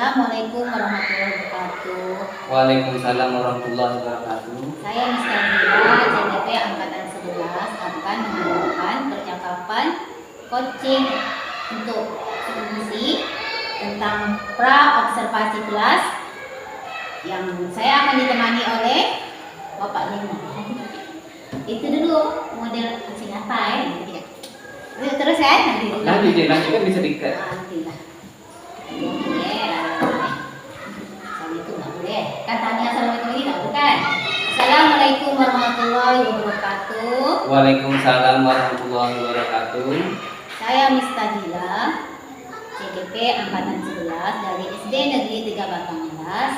Assalamualaikum warahmatullahi wabarakatuh. Waalaikumsalam warahmatullahi wabarakatuh. Saya Miss Nadira, CDP Angkatan 11 akan mengadakan percakapan coaching untuk fungsi tentang pra-observasi kelas yang saya akan ditemani oleh Bapak Lina. Itu dulu model coaching apa ya? Terus ya? Nanti kan bisa dikat. Nantilah. Itu nggak boleh. Kan tanya assalamualaikum ini nggak bukan. Assalamualaikum warahmatullahi wabarakatuh. Waalaikumsalam warahmatullahi wabarakatuh. Saya Miss Nadira, CDP Angkatan 11 dari SD Negeri 3 Batangas.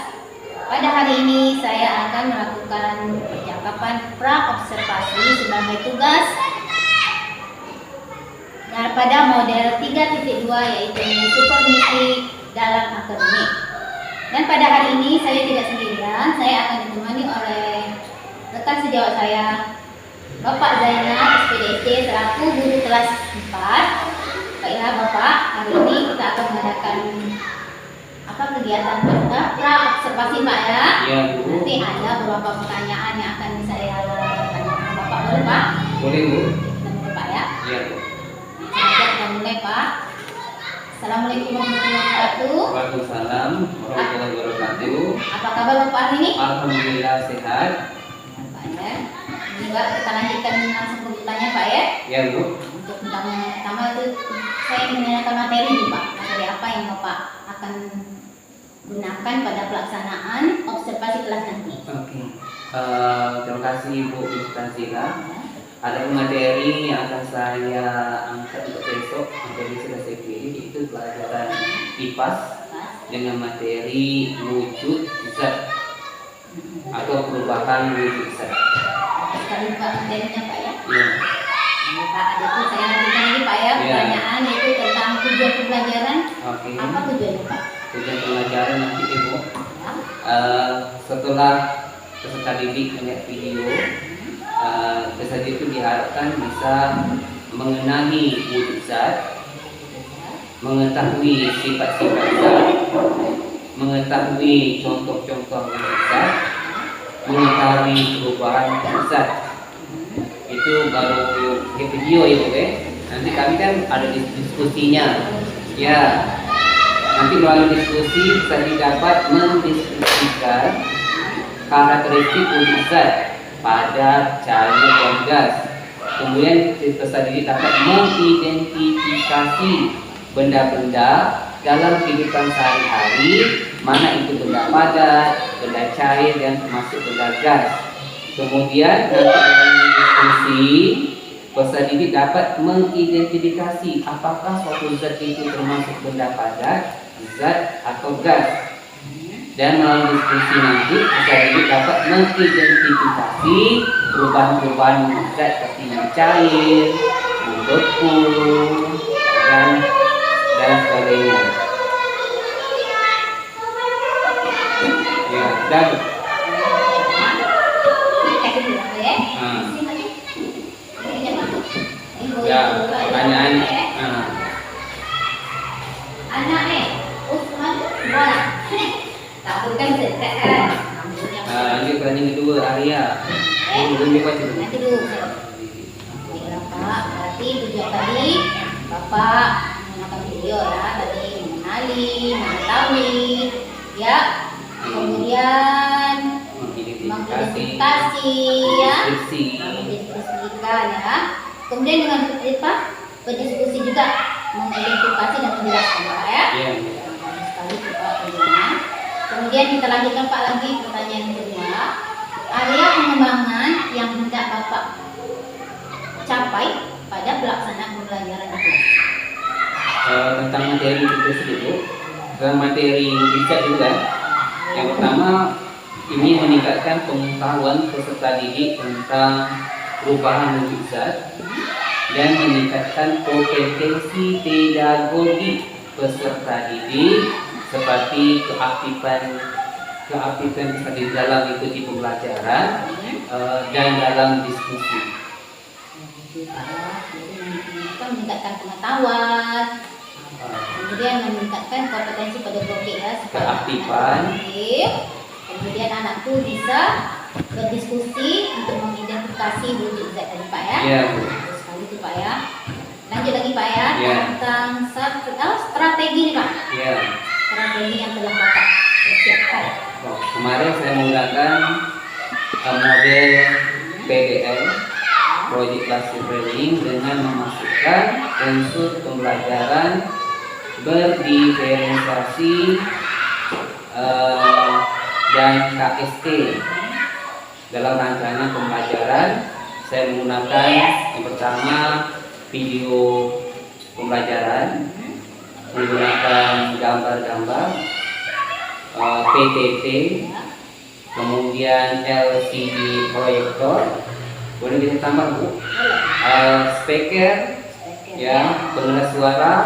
Pada hari ini saya akan melakukan percakapan pra-observasi sebagai tugas daripada model 3.2 yaitu supervisi dalam akademik. Dan pada hari ini saya tidak sendirian, saya akan ditemani oleh rekan sejawat saya, Bapak Zainal SPDC selaku guru kelas 4. Baiklah Bapak, hari ini kita akan mengadakan kegiatan pra-observasi Pak ya. Iya Bu. Nanti ada beberapa pertanyaan yang akan saya tanyakan Bapak, boleh Pak? Boleh Bu. Kita mulai Pak ya. Iya Bu. Kita mulai Pak. Assalamualaikum warahmatullahi wabarakatuh. Waalaikumsalam warahmatullahi wabarakatuh. Apa kabar Bapak hari ini? Alhamdulillah sehat. Pak ya. Ini Pak, kita lanjutkan langsung ke bertanya Pak ya. Iya Bu. Untuk pertama itu saya ingin menanyakan materi nih Pak. Materi apa yang Bapak akan gunakan pada pelaksanaan observasi kelas nanti? Oke. Terima kasih Bu Mustazila. Ada materi yang akan saya angkat untuk besok, materi sudah saya pilih, itu pelajaran IPAS dengan materi wujud zat atau perubahan wujud zat. Sekali Pak materinya Pak ya. Iya. Ini Pak, ada tuh saya lanjutkan ini Pak ya, pertanyaan yaitu tentang tujuan pembelajaran. Oke. Apa tujuannya Pak? Tujuan pelajaran nanti Ibu, Ya. setelah peserta didik melihat video, peserta itu diharapkan bisa mengenali wujud zat, mengetahui sifat-sifat zat, mengetahui contoh-contoh wujud zat, mengetahui perubahan zat. Itu baru video ya Bu ya. Nanti kami kan ada diskusinya. Ya. Nanti melalui diskusi bisa didapat mendiskusikan karakteristik wujud zat pada cair dan gas. Kemudian peserta didik dapat mengidentifikasi benda-benda dalam kehidupan sehari-hari, mana itu benda padat, benda cair, dan termasuk benda gas. Kemudian dalam diskusi peserta didik dapat mengidentifikasi apakah suatu zat itu termasuk benda padat, zat atau gas. Dan melalui diskusi nanti peserta didik dapat mengidentifikasi perubahan-perubahan zat seperti yang cair, membeku, dan sebagainya. Ya, dan ya pertanyaan anak Usman bola takutkan dekat kan lanjut pertanyaan kedua Arya. Belum dibaca dulu. nanti dulu baiklah Pak, berarti tujuan tadi Bapak menggunakan video ya, tadi mengenali, mengetahui ya, kemudian mengidentifikasi ya, mendiskusikan ya, kemudian dengan apa berdiskusi juga mengidentifikasi dan menjelaskan Pak ya. Iya. Sekali Pak penjelasan. Kemudian kita lanjutkan Pak lagi pertanyaan kedua. Area pengembangan yang hendak Bapak capai pada pelaksanaan pembelajaran di kelas. Tentang materi itu sedikit, tentang materi bisa juga. Yang pertama, ini meningkatkan pengetahuan peserta didik tentang perubahan wujud zat dan meningkatkan kompetensi pedagogi peserta didik seperti keaktifan peserta didik dalam mengikuti pembelajaran dan dalam diskusi. Meningkatkan pengetahuan, kemudian meningkatkan kompetensi pedagogik ya, keaktifan. Kemudian anak tuh bisa berdiskusi untuk mengidentifikasi wujud zat tadi Pak ya. Iya Bu. Terus sekali itu Pak ya. Lanjut lagi Pak ya, Iya. tentang strategi nih Pak. Iya. Strategi yang telah Bapak persiapkan. Oh, kemarin saya menggunakan model PBL, Project Classroom Learning, dengan memasukkan unsur pembelajaran berdiferensiasi dan KST dalam rancangan pembelajaran. Saya menggunakan yang pertama video pembelajaran, menggunakan gambar-gambar, PTT, kemudian LCD proyektor, boleh bisa tambah Bu, speaker, ya, pengeras suara,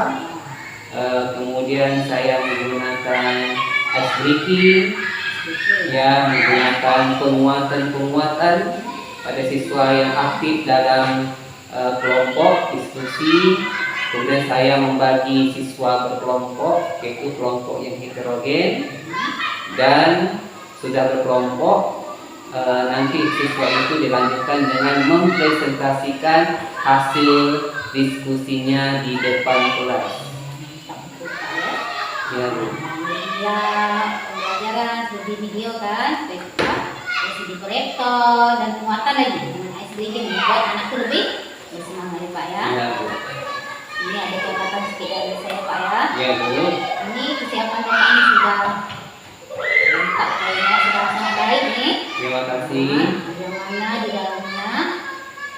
kemudian saya menggunakan ice breaking, ya, menggunakan penguatan pada siswa yang aktif dalam kelompok diskusi. Kemudian saya membagi siswa berkelompok, yaitu kelompok yang heterogen, dan sudah berkelompok nanti siswa itu dilanjutkan dengan mempresentasikan hasil diskusinya di depan kelas. Ya Bu. Ya, pembelajaran di video kan, terus di proyektor dan penguatan lagi dengan ice breaking membuat anak itu lebih bersemangat ya Pak ya. Ya Bu. Ini ada catatan sedikit dari saya Pak ya. Ya Bu. Ini kesiapan Bapak ini sudah lengkap kayaknya, sudah sangat baik nih. Terima kasih. Yang mana di dalamnya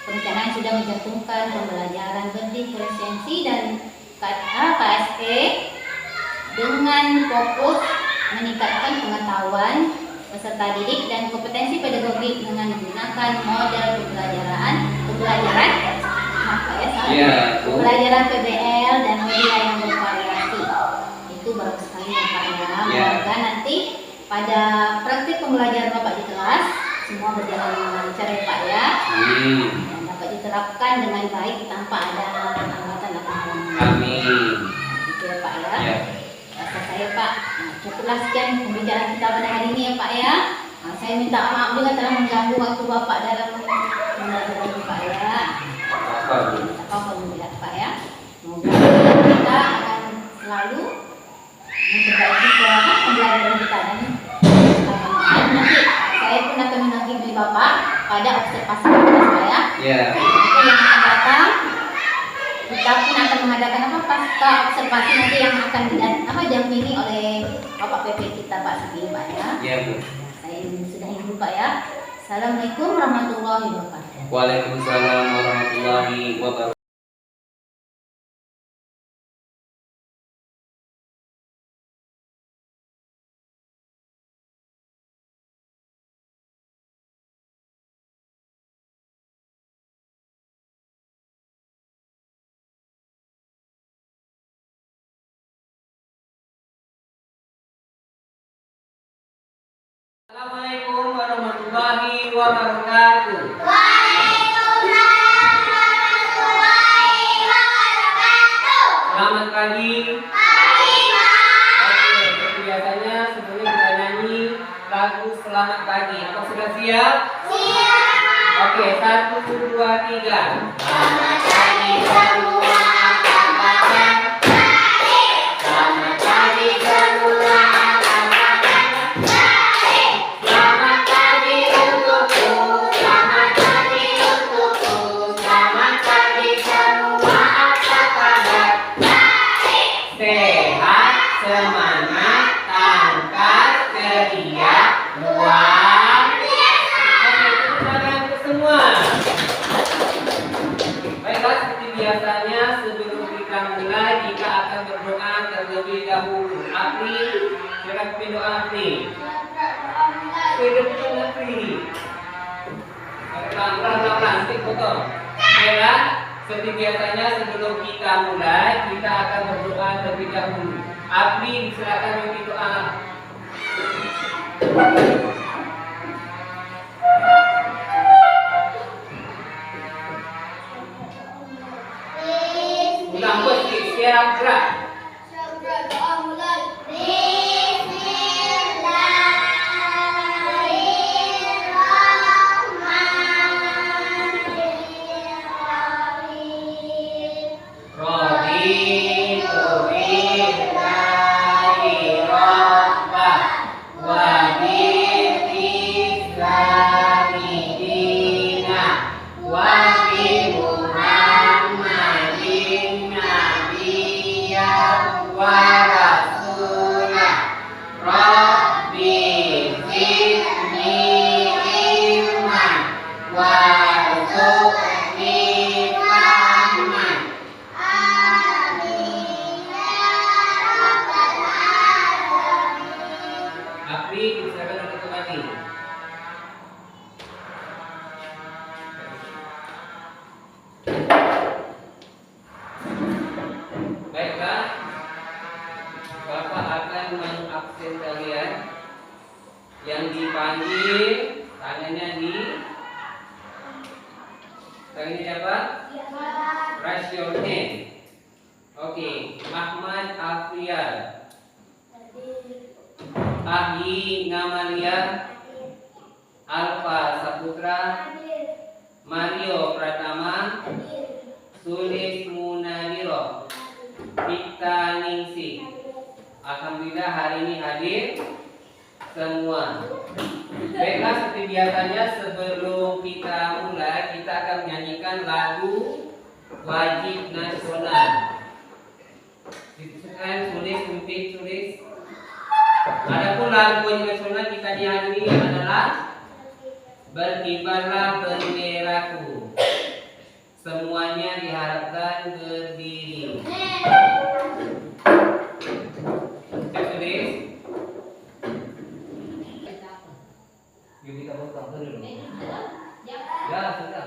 perencanaan sudah mencantumkan pembelajaran berdiferensiasi dan KST dengan fokus meningkatkan pengetahuan peserta didik dan kompetensi pedagogik dengan menggunakan model pembelajaran pembelajaran PBL dan media yang bervariasi. Itu bagus sekali ya Pak ya. Semoga nanti pada praktik pembelajaran Bapak di kelas semua berjalan dengan lancar ya Pak ya. Dan dapat diterapkan dengan baik tanpa ada hambatan atau halangan. Amin. Gitu ya Pak ya. Rasa saya Pak, cukuplah sekian pembicaraan kita pada hari ini ya Pak ya. Saya minta maaf juga telah mengganggu waktu Bapak dalam pembelajaran Pak ya. Apa juga Pak ya. Semoga kita akan selalu memperbaiki kualitas pembelajaran kita dan nanti saya pun akan menagih Bapak pada observasi kita Pak ya. Itu yang akan datang. Kita pun akan mengadakan pasca observasi nanti yang akan didampingi oleh Bapak PP kita Pak Sugeng Pak ya. Iya Bu. Saya sudah ibu Pak ya. Assalamualaikum warahmatullahi wabarakatuh. Waalaikumsalam warahmatullahi wabarakatuh. Assalamualaikum warahmatullahi wabarakatuh. Waalaikumsalam warahmatullahi wabarakatuh. Selamat pagi. Pagi Pak. Oke, seperti biasanya sebelumnya kita nyanyi lagu Selamat Pagi. Apa sudah siap? Siap. Oke, 1, 2, 3. Selamat pagi semua, apa kabar? Baik. Selamat pagi semua, apa kabar? Baik. Selamat pagi untukku, selamat pagi untukku, selamat pagi semua, apa kabar? Baik. Sehat, semangat, tangkas, ceria, luar biasa. Oke, tepuk tangan untuk semua. Baiklah, seperti biasanya sebelum kita mulai kita akan berdoa terlebih dahulu. Apri, silakan pimpin doa Apri. Hidup Apri. Pelan-pelan, nanti foto. Baiklah, seperti biasanya sebelum kita mulai kita akan berdoa terlebih dahulu. Apri, silakan pimpin doa. Ulang bos, sekarang gerak. Bapak akan mengabsen kalian. Yang dipanggil tangannya apa? Raise your hand. Oke, Ahmad Afrial, Ahyi Ngamalia, Alfa Saputra, Mario Pratama, Sulis Munadiro, Pita Ningsi. Alhamdulillah hari ini hadir semua. Baiklah, seperti biasanya sebelum kita mulai, kita akan menyanyikan lagu wajib nasional. Dituliskan tulis. Adapun lagu wajib nasional kita di hari ini adalah Berkibarlah Benderaku. Semuanya diharapkan berdiri. Tulis. Yudi kamu tahu dulu. Ya sudah.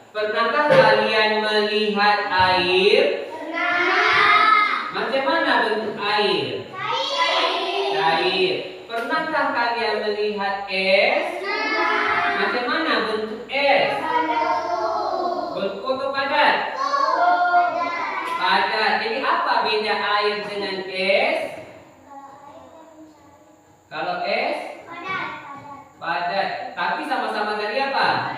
Pernahkah kalian melihat air? Pernah. Macam mana bentuk air? Cair. Pernahkah kalian melihat es? Pernah. Macam mana bentuk es? Bentuk atau padat? Padat. Jadi apa beda air dengan es? Kalau es? Padat. Tapi sama-sama dari apa?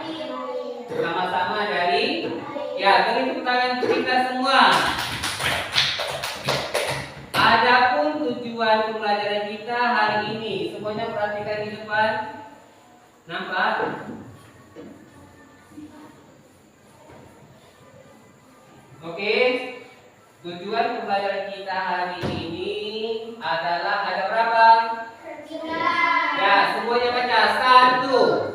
Sama-sama dari, ya, beri tepuk tangan kita semua. Adapun tujuan pembelajaran kita hari ini, semuanya perhatikan di depan. Nampak? Oke. Tujuan pembelajaran kita hari ini adalah ada berapa? 3. Ya, semuanya baca. 1.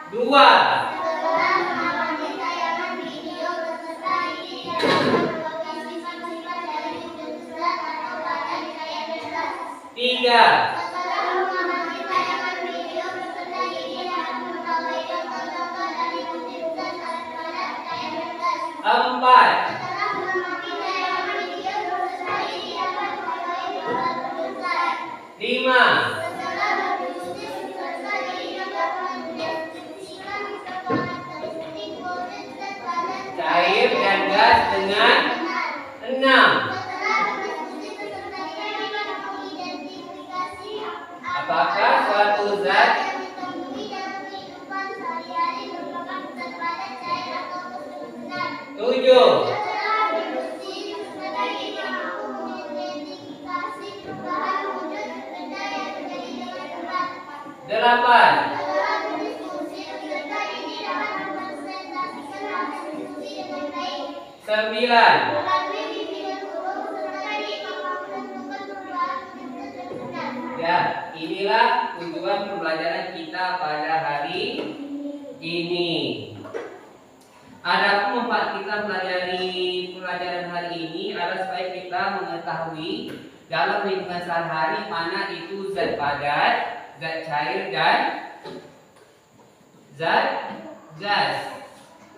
Dua. Tiga. Empat. Lima. Cair dan gas dengan 6. Apakah suatu zat 7. 8. 9. Ya, inilah tujuan pembelajaran kita. kita pada hari ini. Adapun manfaat kita pelajari pelajaran hari ini adalah supaya kita mengetahui dalam lingkungan sehari-hari mana itu zat padat, zat cair dan zat gas.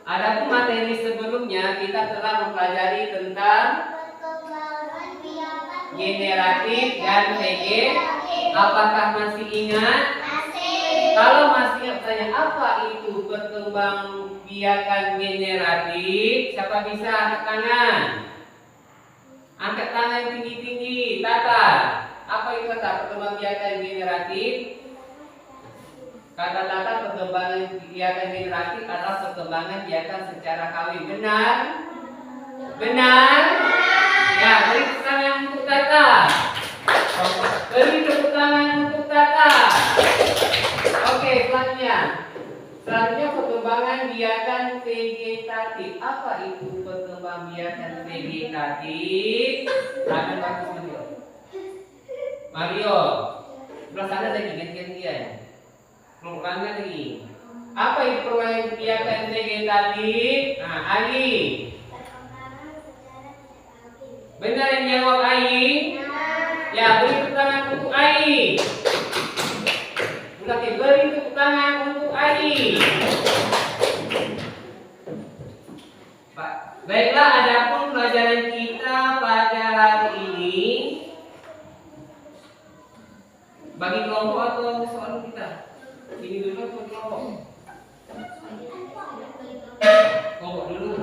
Adapun materi sebelumnya kita telah mempelajari tentang generatif dan vegetatif. Apakah masih ingat? Kalau masih ingat, tanya apa itu perkembangbiakan generatif? Siapa bisa angkat tangan? Angkat tangan tinggi-tinggi. Tata, apa itu kata perkembangbiakan generatif? Kata Tata, perkembangan biakan generatif adalah perkembangan biakan secara kawin. Benar? Benar? Ya, beri tepuk tangan untuk Tata. Beri tepuk tangan untuk Tata. Oke, selanjutnya. Selanjutnya perkembangan biakan vegetatif. Apa itu perkembangan biakan vegetatif? Akan bagus Mario. Mario, sebelah sana lagi gantian. Kelompok kanan lagi. Apa itu perkembangan biakan vegetatif? Nah, Ali. Benar yang jawab Ai? Ya, beri tepuk tangan untuk Ai. Oke, beri tepuk tangan untuk Ai. Baiklah, adapun pelajaran kita pada hari ini bagi kelompok atau soal kita? Ini dulu atau kelompok? Kelompok dulu.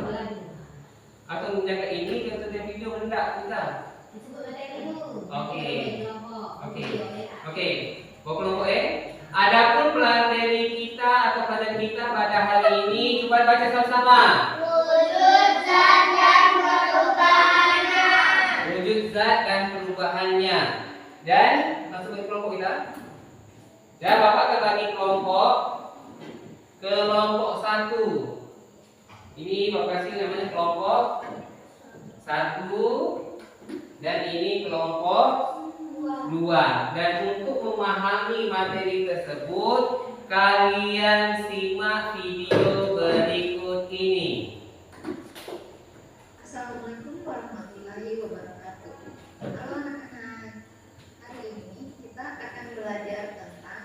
Atau menjaga ini atau dia video hendak kita? Oke. Bawa kelompok Adapun materi kita atau pelajaran kita pada hari ini, coba baca sama-sama. Wujud zat dan perubahannya. Wujud zat dan perubahannya. Dan masuk ke kelompok kita. Dan Bapak akan bagi kelompok 1. Ini Bapak kasih namanya kelompok 1 dan ini kelompok 2. Dan untuk memahami materi tersebut, kalian simak video berikut ini. Assalamualaikum warahmatullahi wabarakatuh. Halo anak-anak, hari ini kita akan belajar tentang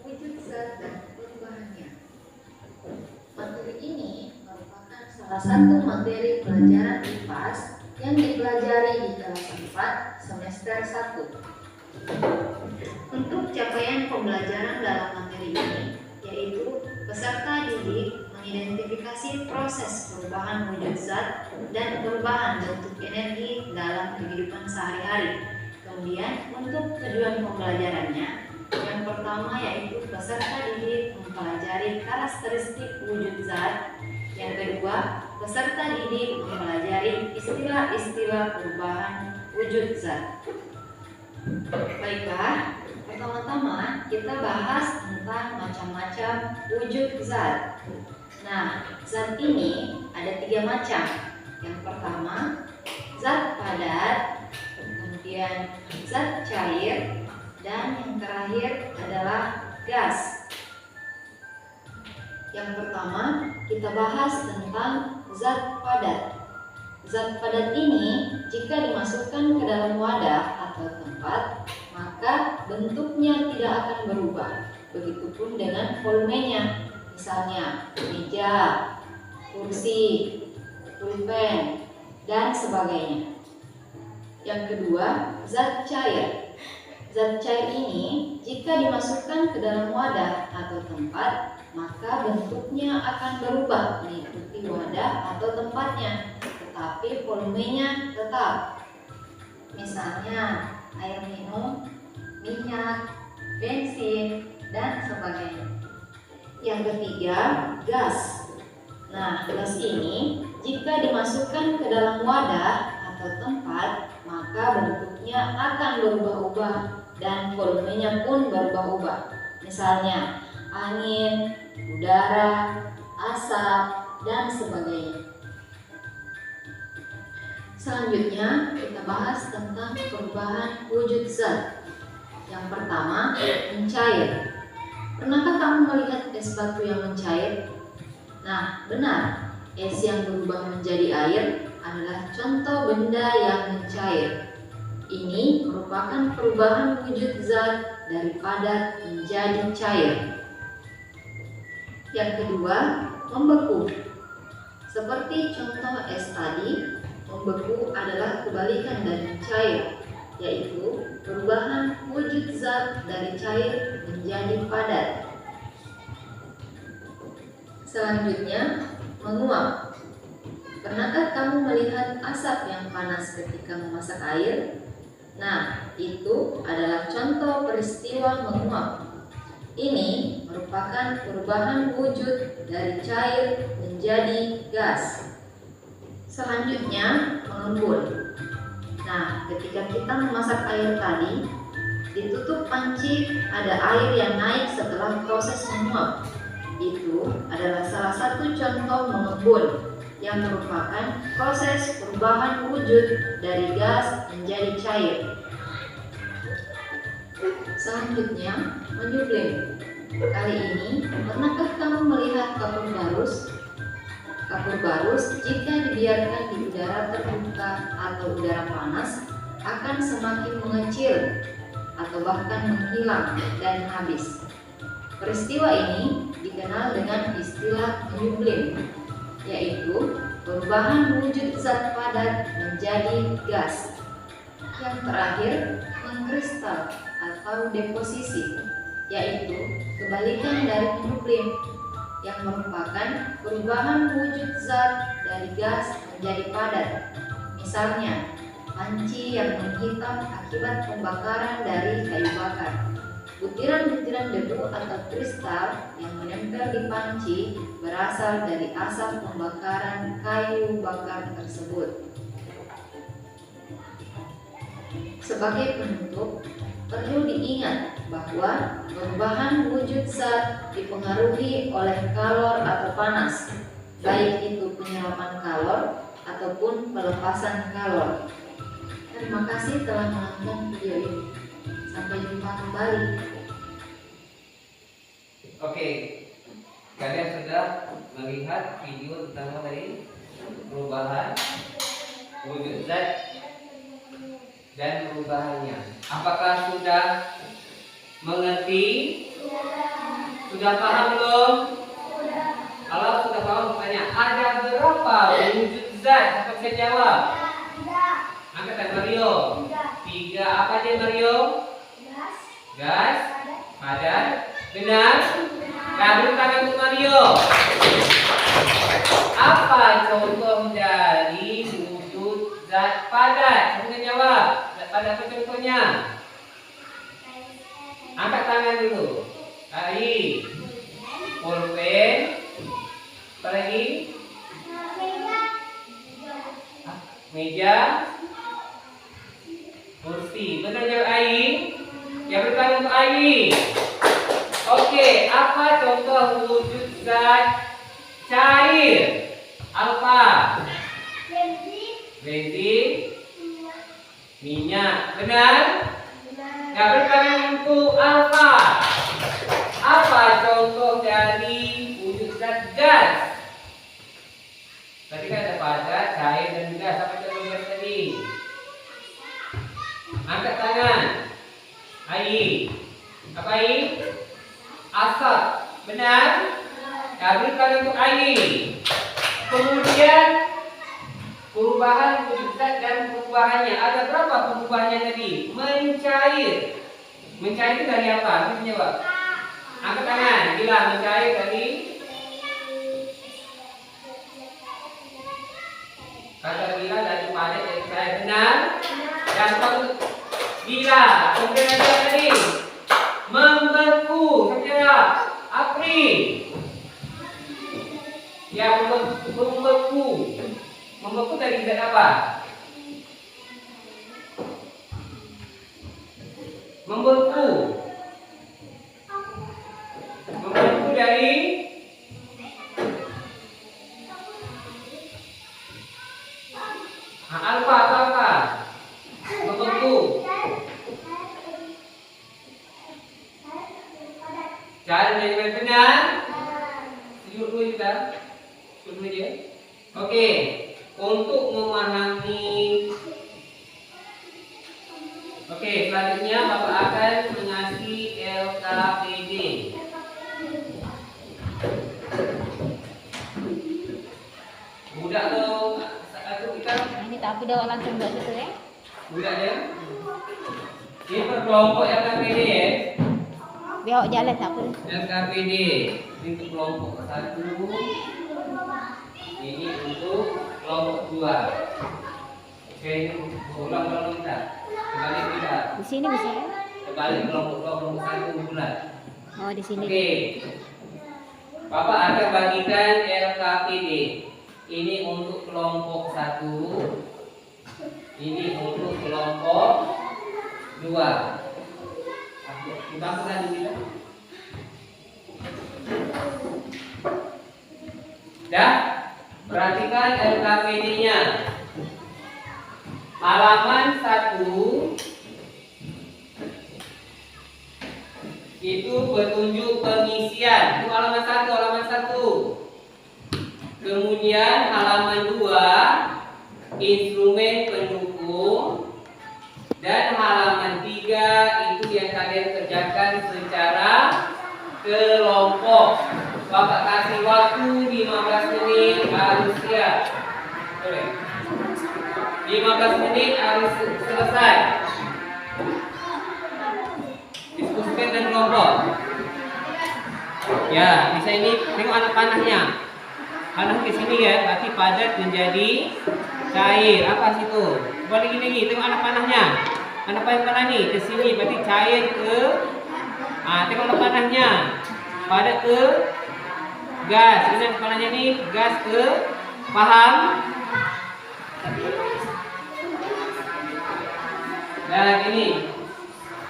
wujud zat dan perubahannya. Materi ini merupakan salah satu materi pelajaran IPAS yang dipelajari di kelas 4 semester 1. Untuk capaian pembelajaran dalam materi ini, yaitu peserta didik mengidentifikasi proses perubahan wujud zat dan perubahan bentuk energi dalam kehidupan sehari-hari. Kemudian untuk tujuan pembelajarannya, yang pertama yaitu peserta didik mempelajari karakteristik wujud zat. Yang kedua, peserta didik mempelajari istilah-istilah perubahan wujud zat. Baiklah, pertama-tama kita bahas tentang macam-macam wujud zat. Nah, zat ini ada 3 macam. Yang pertama, zat padat, kemudian zat cair, dan yang terakhir adalah gas. Yang pertama, kita bahas tentang zat padat. Zat padat ini jika dimasukkan ke dalam wadah atau tempat, maka bentuknya tidak akan berubah. Begitupun dengan volumenya. Misalnya meja, kursi, pulpen, dan sebagainya. Yang kedua, zat cair. Zat cair ini jika dimasukkan ke dalam wadah atau tempat, maka bentuknya akan berubah mengikuti wadah atau tempatnya, tetapi volumenya tetap. Misalnya air minum, minyak, bensin, dan sebagainya. Yang ketiga, gas. Nah, gas ini jika dimasukkan ke dalam wadah atau tempat, maka bentuknya akan berubah-ubah dan volumenya pun berubah-ubah. Misalnya angin, udara, asap, dan sebagainya. Selanjutnya kita bahas tentang perubahan wujud zat. Yang pertama, mencair. Pernahkah kamu melihat es batu yang mencair? Nah, benar. Es yang berubah menjadi air adalah contoh benda yang mencair. Ini merupakan perubahan wujud zat dari padat menjadi cair. Yang kedua, membeku. Seperti contoh es tadi, membeku adalah kebalikan dari cair, yaitu perubahan wujud zat dari cair menjadi padat. Selanjutnya, menguap. Pernahkah kamu melihat asap yang panas ketika memasak air? Nah, itu adalah contoh peristiwa menguap. Ini merupakan perubahan wujud dari cair menjadi gas. Selanjutnya, mengembun. Nah, ketika kita memasak air tadi, ditutup panci, ada air yang naik setelah proses menguap. Itu adalah salah satu contoh mengembun yang merupakan proses perubahan wujud dari gas menjadi cair. Selanjutnya, menyublim. Kali ini, pernahkah kamu melihat kapur barus? Kapur barus jika dibiarkan di udara terbuka atau udara panas akan semakin mengecil atau bahkan menghilang dan habis. Peristiwa ini dikenal dengan istilah menyublim, yaitu perubahan wujud zat padat menjadi gas. Yang terakhir, mengkristal atau deposisi, yaitu kebalikan dari menyublim, yang merupakan perubahan wujud zat dari gas menjadi padat. Misalnya, panci yang menghitam akibat pembakaran dari kayu bakar. Butiran-butiran debu atau kristal yang menempel di panci berasal dari asap pembakaran kayu bakar tersebut. Sebagai penutup, perlu diingat bahwa perubahan wujud zat dipengaruhi oleh kalor atau panas, baik itu penyerapan kalor ataupun pelepasan kalor. Terima kasih telah menonton video ini. Sampai jumpa kembali. Oke, kalian sudah melihat video tentang tadi perubahan wujud zat dan perubahannya. Apakah sudah mengerti? Sudah paham belum? Kalau sudah paham, bertanya, ada berapa wujud zat? Siapa bisa jawab? Angkat Mario. 3. Apa aja Mario? Gas, padat, benar. Kabel tangan untuk Mario. Apa contoh dari wujud zat padat? Kamu jawab. Zat padat apa contohnya? Angkat tangan dulu. Air, pulpen, apa lagi? Meja, kursi. Benar jawab air. Yang bertanya untuk air. Oke, apa contoh wujud zat cair? Apa? Bensin, minyak. Benar? Yang bertanya untuk alfa. Apa contoh dari wujud zat gas? Tadi kan ada padat, cair, dan gas. Apa contoh gas tadi? Angkat tangan. Air. Apa air? Asap. Benar? Kabelkan untuk air. Kemudian perubahan wujud zat dan perubahannya. Ada berapa perubahannya tadi? Mencair. Mencair itu dari apa? Kita jawab. Angkat tangan. Bilang mencair dari. Kata gila dari padat dari cair. Benar? Dan kalau gila, kemudian ada tadi membeku. Siapa? Apri. Ya, membeku. Membeku dari zat apa? Membeku. Membeku dari alfa apa? Membeku. Cara kenyang? Duduk dulu kita. Duduk dulu aja. Oke. Untuk memahami. Oke, selanjutnya Bapak akan mengasih LKPD. Mudah atau satu kita? Ini tak udah langsung buat itu ya. Mudah ya. Ini per kelompok LKPD ya. Biar jalan tak apa. LKPD ini untuk kelompok 1. Ini untuk kelompok 2. Oke, ini ulang kita. Kembali kita. Di sini bisa ya? Kembali kelompok 2, kelompok 1 bulan. Oh, di sini. Oke. Bapak akan bagikan LKPD. Ini untuk kelompok 1. Ini untuk kelompok 2. Kita sudah dulu. Dah? Perhatikan LKPD-nya. Halaman 1 itu petunjuk pengisian. Itu halaman 1. Kemudian halaman 2 instrumen pendukung, dan halaman 3 itu yang kalian kerjakan secara kelompok. Bapak kasih waktu 15 menit harus siap. 15 menit harus selesai. Diskusikan dengan kelompok. Ya, bisa ini tengok anak panahnya. Panah ke sini ya, berarti padat menjadi cair. Apa situ? Boleh gini, tengok anak panahnya. Anak panah nih ke sini berarti cair ke. Tengok anak panahnya. Padat ke gas. Ini anak panahnya nih gas ke. Paham? Nah, gini.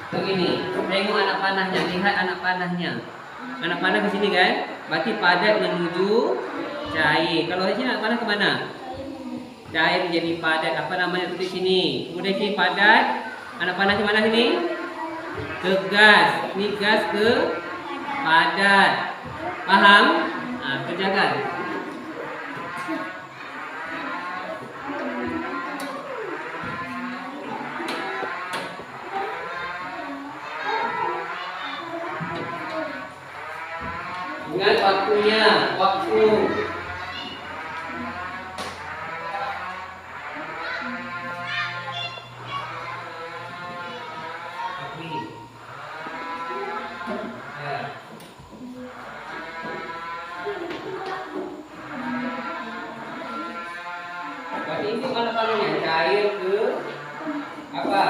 Begini. Tengok anak panahnya, lihat anak panahnya. Anak panah ke sini kan? Berarti padat menuju cair. Kalau di sini anak panah ke mana? Cair menjadi padat. Apa namanya tulis sini? Kemudian sini padat. Anak panah ke mana sini? Ke gas. Ini gas ke padat. Paham? Kerjakan. Ingat waktunya, waktu. Berarti itu mana palunya? Cair ke apa?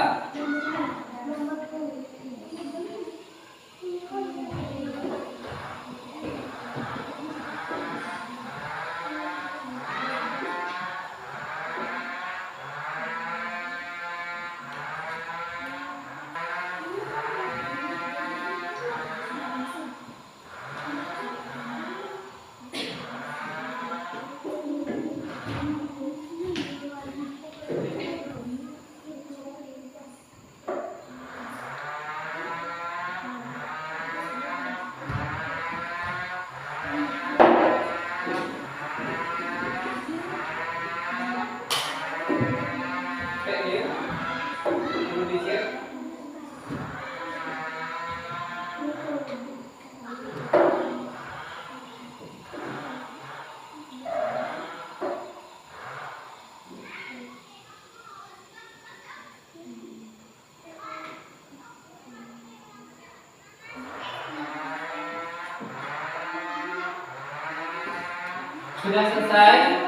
Sudah selesai?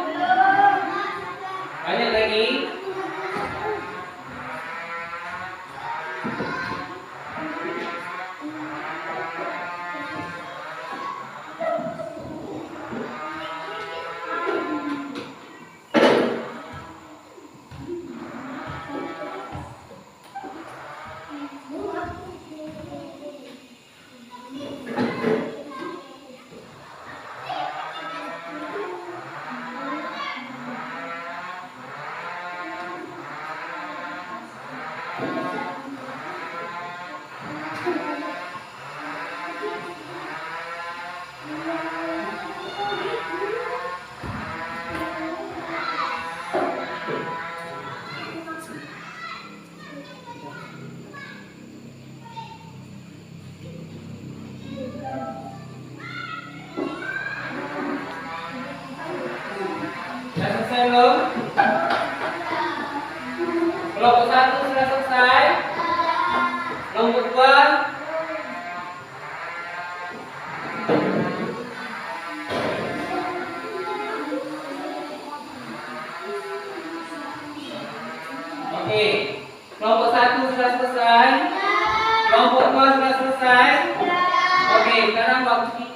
Banyak lagi?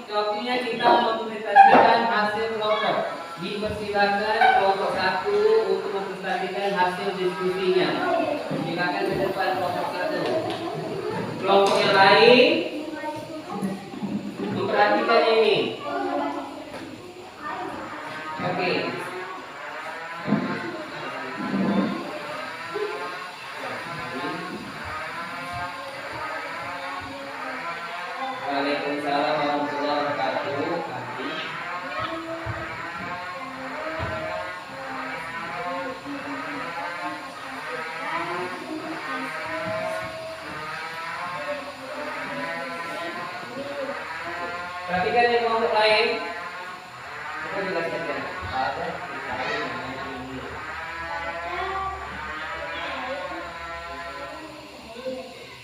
waktunya kita mempresentasikan hasil kelompok. Dipersilakan kelompok 1 untuk mempresentasikan hasil diskusinya. Silakan ke depan kelompok 1. Kelompok yang lain memperhatikan ini. Oke. Waalaikumsalam warahmatullahi wabarakatuh. Perhatikan yang kelompok lain. Kita jelaskan ya.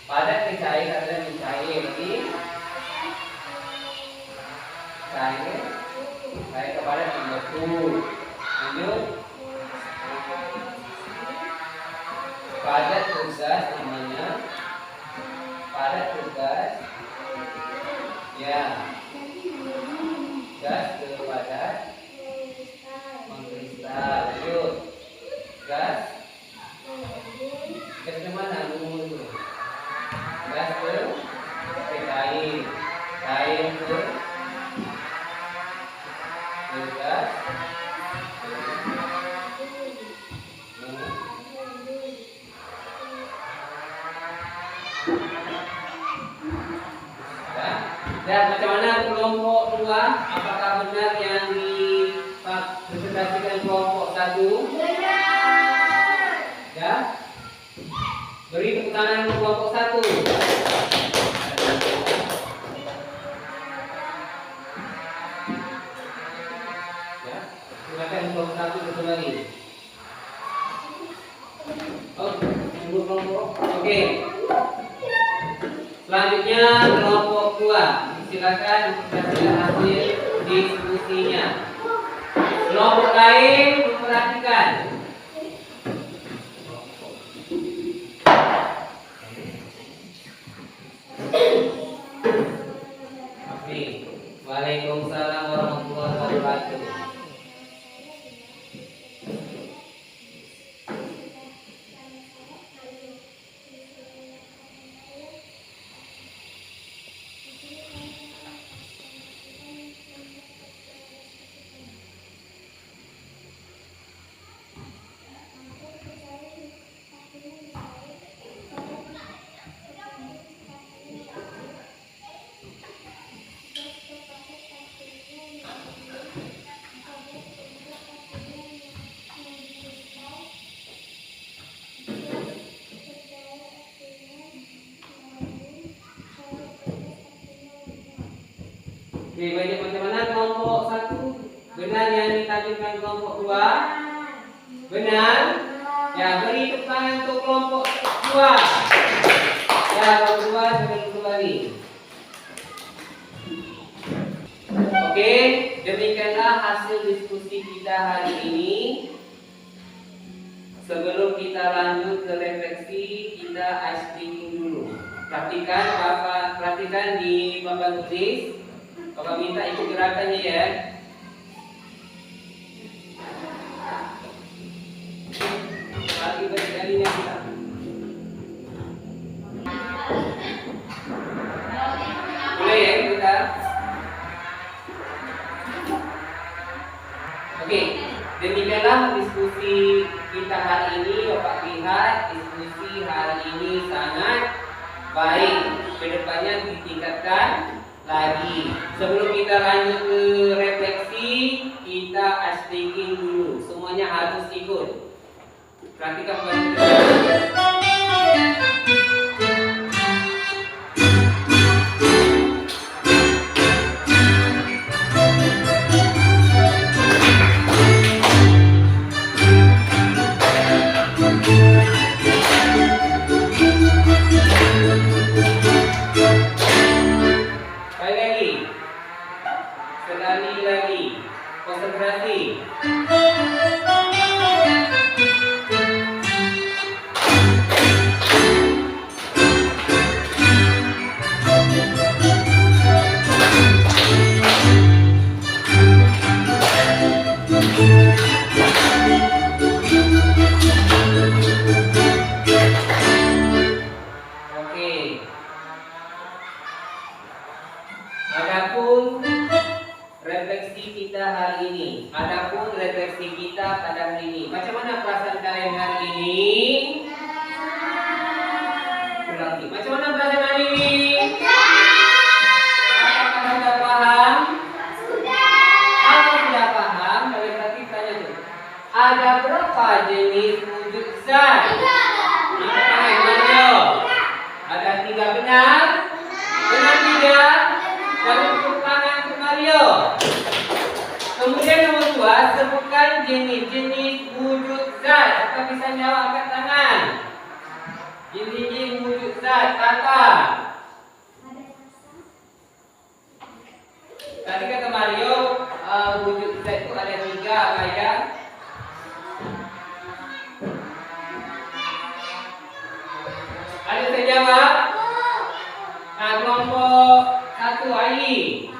Padat mencair adalah mencair di cair kepada betul. Lanjut. Padat tugas namanya. Padat tugas. Ya. Gas kepada mengkristal. Lanjut. Gas kemana dulu? Gas ke cair. Cair ke gas. Dan macam mana kelompok 2? Apakah benar yang dipresentasikan kelompok 1? Benar. Ya. Beri tepuk tangan untuk kelompok 1. Ya. Silakan kelompok 1 kembali. Oh, tunggu kelompok. Oke. Selanjutnya kelompok 2. Silakan memperhatikan hasil diskusinya. Kelompok lain memperhatikan. Waalaikumsalam warahmatullahi wabarakatuh. Oke, banyak bagaimana kelompok 1? Benar yang ditampilkan kelompok 2? Benar? Ya, beri tepuk tangan untuk kelompok 2. Ya, kelompok 2 sudah kembali. Oke, demikianlah hasil diskusi kita hari ini. Sebelum kita lanjut ke refleksi, kita ice breaking dulu. Perhatikan di papan tulis. Bapak minta ikut gerakannya ya. Lagi berkalinya kita. Boleh ya kita. Oke, demikianlah diskusi kita hari ini. Bapak lihat diskusi hari ini sangat baik. Kedepannya ditingkatkan lagi. Sebelum kita lanjut ke refleksi, kita ice breaking dulu. Semuanya harus ikut. Perhatikan sekali lagi. Konsentrasi. jenis wujud zat? Angkat tangan Mario. Ada 3 benar? Benar tidak? Beri tepuk tangan ke Mario. Kemudian nomor 2, sebutkan jenis-jenis wujud zat. Siapa bisa jawab angkat tangan? Jenis-jenis wujud zat, kata. Tadi kata Mario, wujud zat itu ada 3, apa ya? Ada yang jawab? Nah, kelompok 1 air.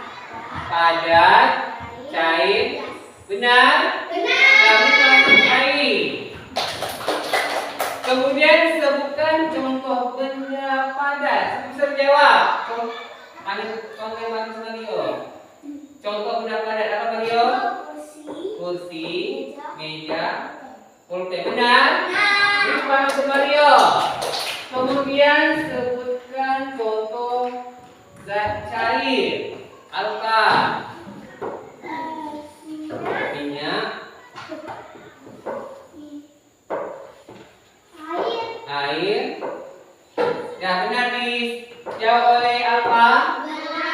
Padat, cair, benar? Benar. Cair. Kemudian sebutkan contoh benda padat. Siapa bisa menjawab? Ada contoh yang bagus Mario. Contoh benda padat apa Mario? Kursi, meja, pulpen. Benar? Beri tepuk tangan Mario. Kemudian sebutkan contoh zat cair. Alka, minyak, air. Ya, benar dijawab oleh Alfa.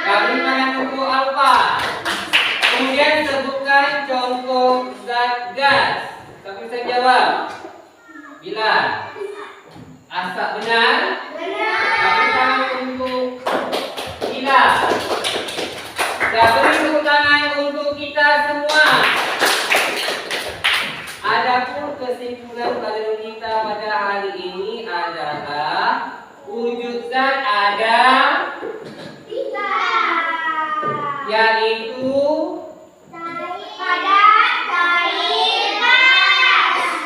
Beri tangan untuk Alfa. Kemudian sebutkan contoh zat gas. Siapa bisa jawab? Bila asap, benar? Beri tangan untuk Bila. Ya, beri tepuk tangan untuk kita semua. Adapun kesimpulan pada kita pada hari ini adalah wujud zat ada 3, yaitu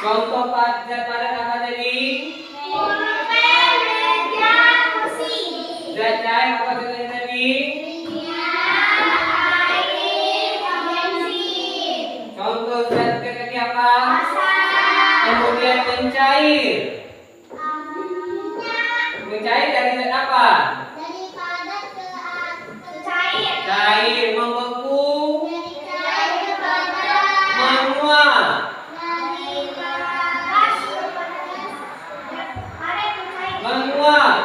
contoh zat padat apa tadi? Zat cair apa tadi? Contoh zat tadi apa? Kemudian mencair. Mencair dari zat apa? Cair, membeku, menguap. Menguap.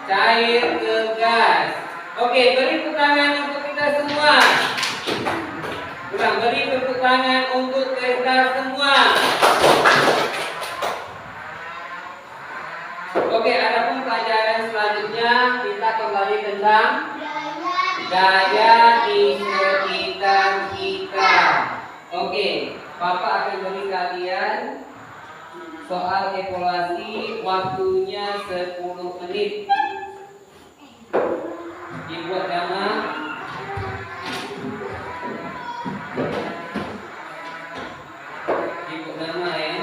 Cair ke gas. Oke, beri tepuk tangan untuk kita semua. Beri tepuk tangan untuk kita semua. Oke, adapun pelajaran selanjutnya kita kembali tentang gaya di sekitar kita. Oke, Bapak akan beri kalian soal evaluasi, waktunya 10 menit. Dibuat nama. Dibuat nama ya.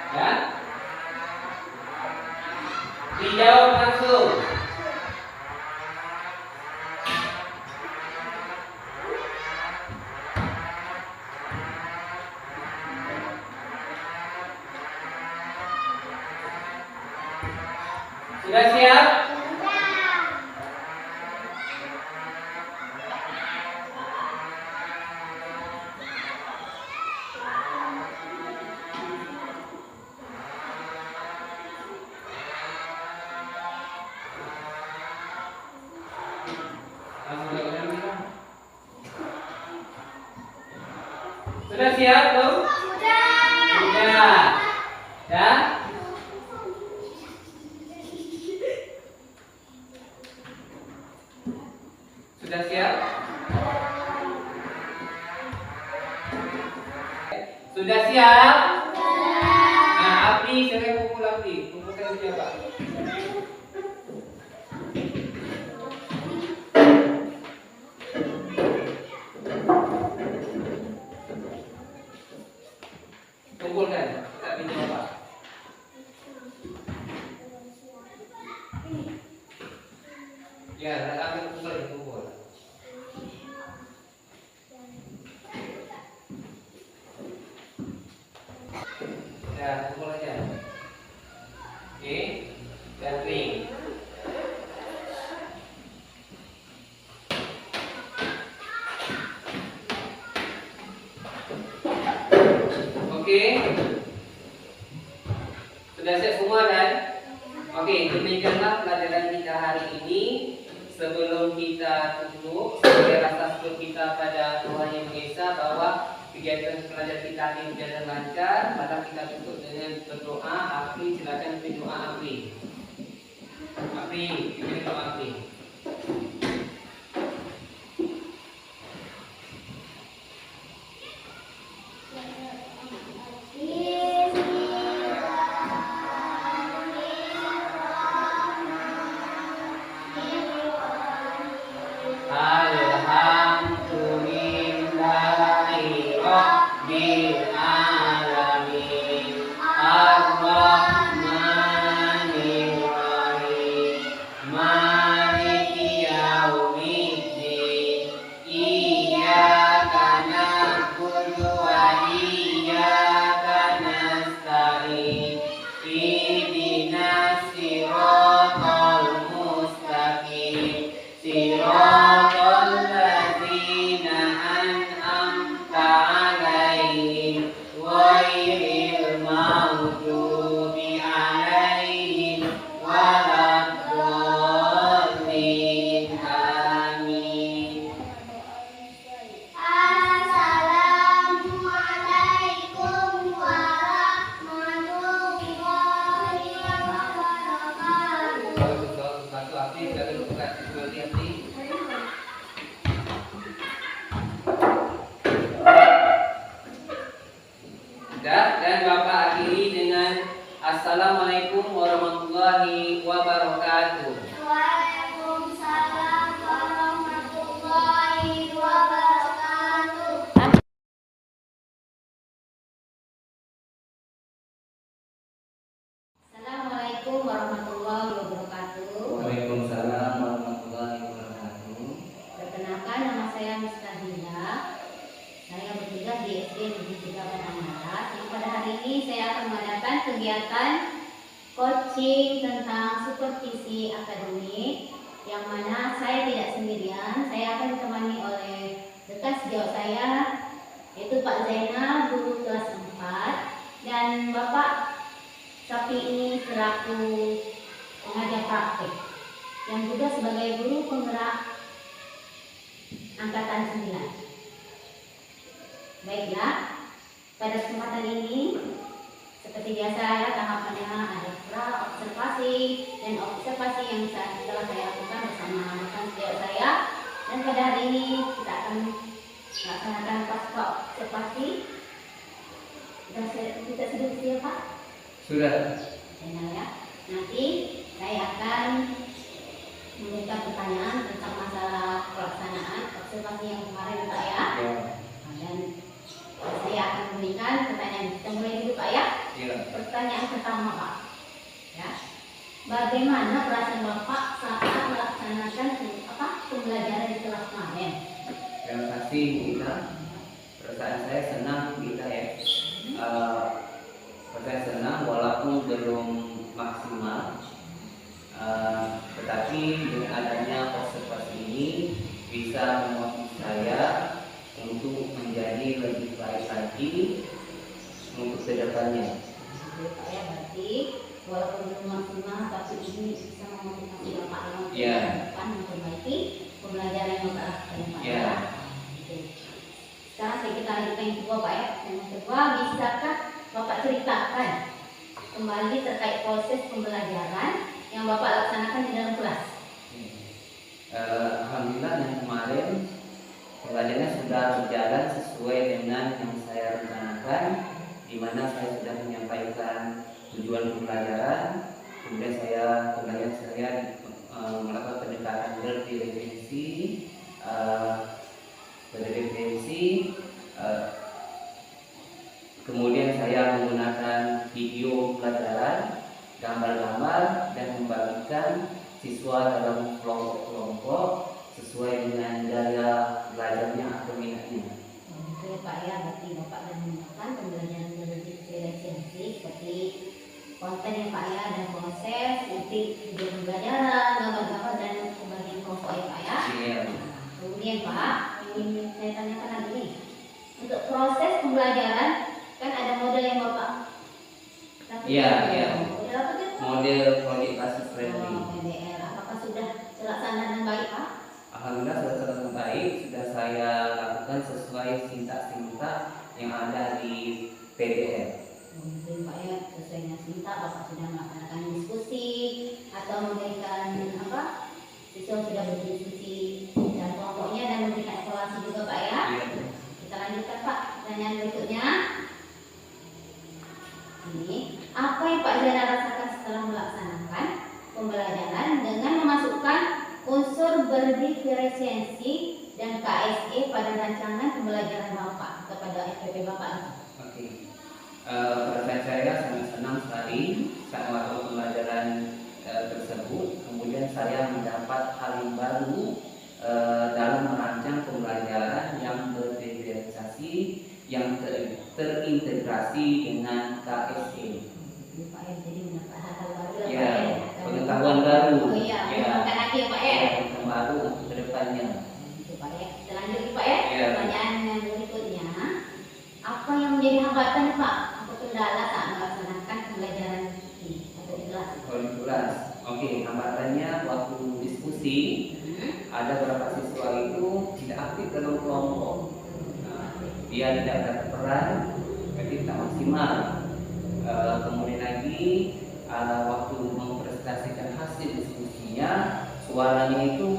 Ya? Dijawab langsung. Sudah siap? Sudah siap, belum? Sudah. Ya? Sudah siap? Sudah siap? Nah, Abdi, saya pukul Abdi. Kumpulkan siapa? kumpulkan, tak pinjam apa? Ya, nak ambil kumpul. Ya, kumpul aja. Oke, dan kering. Oke, sudah siap semua kan? Oke, demikianlah pelajaran kita hari ini. Sebelum kita tutup, sebagai rasa syukur kita pada Tuhan Yang Maha Esa bahwa kegiatan pelajaran kita hari ini berjalan lancar, maka kita tutup dengan berdoa. Apri, silakan berdoa Apri. Apri, berdoa Apri. Dan Bapak akhiri dengan Assalamualaikum warahmatullahi wabarakatuh. Waalaikumsalam warahmatullahi wabarakatuh. Assalamualaikum warahmatullahi wabarakatuh. Waalaikumsalam warahmatullahi wabarakatuh. Perkenalkan, nama saya Mr. Hila. Saya bertugas di SD Negeri 3 Batang Maras. Yang pada hari ini saya akan mengadakan kegiatan coaching tentang supervisi akademik, yang mana saya tidak sendirian. Saya akan ditemani oleh rekan sejauh saya, yaitu Pak Zainal, guru kelas 4, dan Bapak Sapi ini selaku pengajar praktek, yang juga sebagai guru penggerak angkatan 9. Baiklah, pada kesempatan ini seperti biasa ya, tahapannya ada pra-observasi dan observasi yang telah saya lakukan bersama rekan sejauh saya. Dan pada hari ini kita akan melaksanakan pasca observasi. Kita sudah siap, Pak? Sudah. Benar ya. Nanti saya akan memberikan pertanyaan tentang masalah pelaksanaan observasi yang kemarin, Pak ya. Dan saya akan memberikan pertanyaan. Kita mulai dulu, Pak ya. Pertanyaan pertama, Pak. Ya. Bagaimana perasaan Bapak saat melaksanakan pembelajaran di kelas kemarin? Yang pasti kita, perasaan saya senang kita ya. Saya senang walaupun belum maksimal, tetapi dengan adanya observasi ini bisa memotivasi saya untuk menjadi lebih baik lagi untuk kedepannya. Pak ya, berarti walaupun belum maksimal, tapi ini bisa memotivasi Bapak untuk memperbaiki pembelajaran yang Bapak lakukan, Pak ya. Sekarang kita lanjutkan yang kedua, Pak ya. Yang kedua, bisakah Bapak ceritakan kembali terkait proses pembelajaran yang Bapak laksanakan di dalam kelas? Alhamdulillah yang kemarin pembelajarannya sudah berjalan sesuai dengan yang saya rencanakan, di mana saya sudah menyampaikan tujuan pembelajaran, kemudian saya melakukan pendekatan berreferensi Kemudian saya menggunakan video pelajaran, gambar-gambar, dan membagikan siswa dalam kelompok-kelompok sesuai dengan gaya belajarnya atau minatnya. Itu ya Pak ya, berarti Bapak dan menggunakan pembelajaran berefisiensi seperti konten ya Pak ya, dan proses, titik video pembelajaran, gambar-gambar, dan pembagian kelompok ya Pak ya. Iya. Kemudian Pak, ingin saya tanyakan lagi nih, untuk proses pembelajaran kan ada model yang Bapak lakukan. Iya, iya. Model apa tuh? Model project basis friendly. PBL. Apakah sudah terlaksana dengan baik Pak? Alhamdulillah sudah terlaksana baik, sudah saya lakukan sesuai sintak-sintak yang ada di PDF. Mungkin Pak ya, sesuai dengan sintak Bapak sudah melaksanakan diskusi atau memberikan apa? Siswa sudah berdiskusi dan kelompoknya dan memberikan evaluasi juga Pak ya. Iya. Kita lanjutkan Pak, pertanyaan berikutnya. Ini, apa yang Pak Zainal rasakan setelah melaksanakan pembelajaran dengan memasukkan unsur berdiferensiasi dan KSE pada rancangan pembelajaran Bapak atau pada SPP Bapak? Oke. Perasaan saya sangat senang sekali saat melakukan pembelajaran tersebut. Kemudian saya mendapat hal yang baru dalam merancang pembelajaran yang berdiferensiasi yang terintegrasi dengan KSE. Pak ya, jadi mendapat hal-hal baru lah Ya, Pak ya. pengetahuan baru. Oh iya, Ya. mengembangkan lagi ya Pak ya. Yang baru untuk kedepannya. Itu Pak ya. Kita lanjut nih Pak ya. Ya. Pertanyaan yang berikutnya, apa yang menjadi hambatan Pak atau kendala saat melaksanakan pembelajaran ini atau di kelas? Kalau di kelas, oke, hambatannya waktu diskusi ada beberapa siswa itu tidak aktif dalam kelompok. Nah, dia tidak dapat peran, jadi tidak maksimal. Kemudian lagi waktu mempresentasikan hasil diskusinya, suaranya itu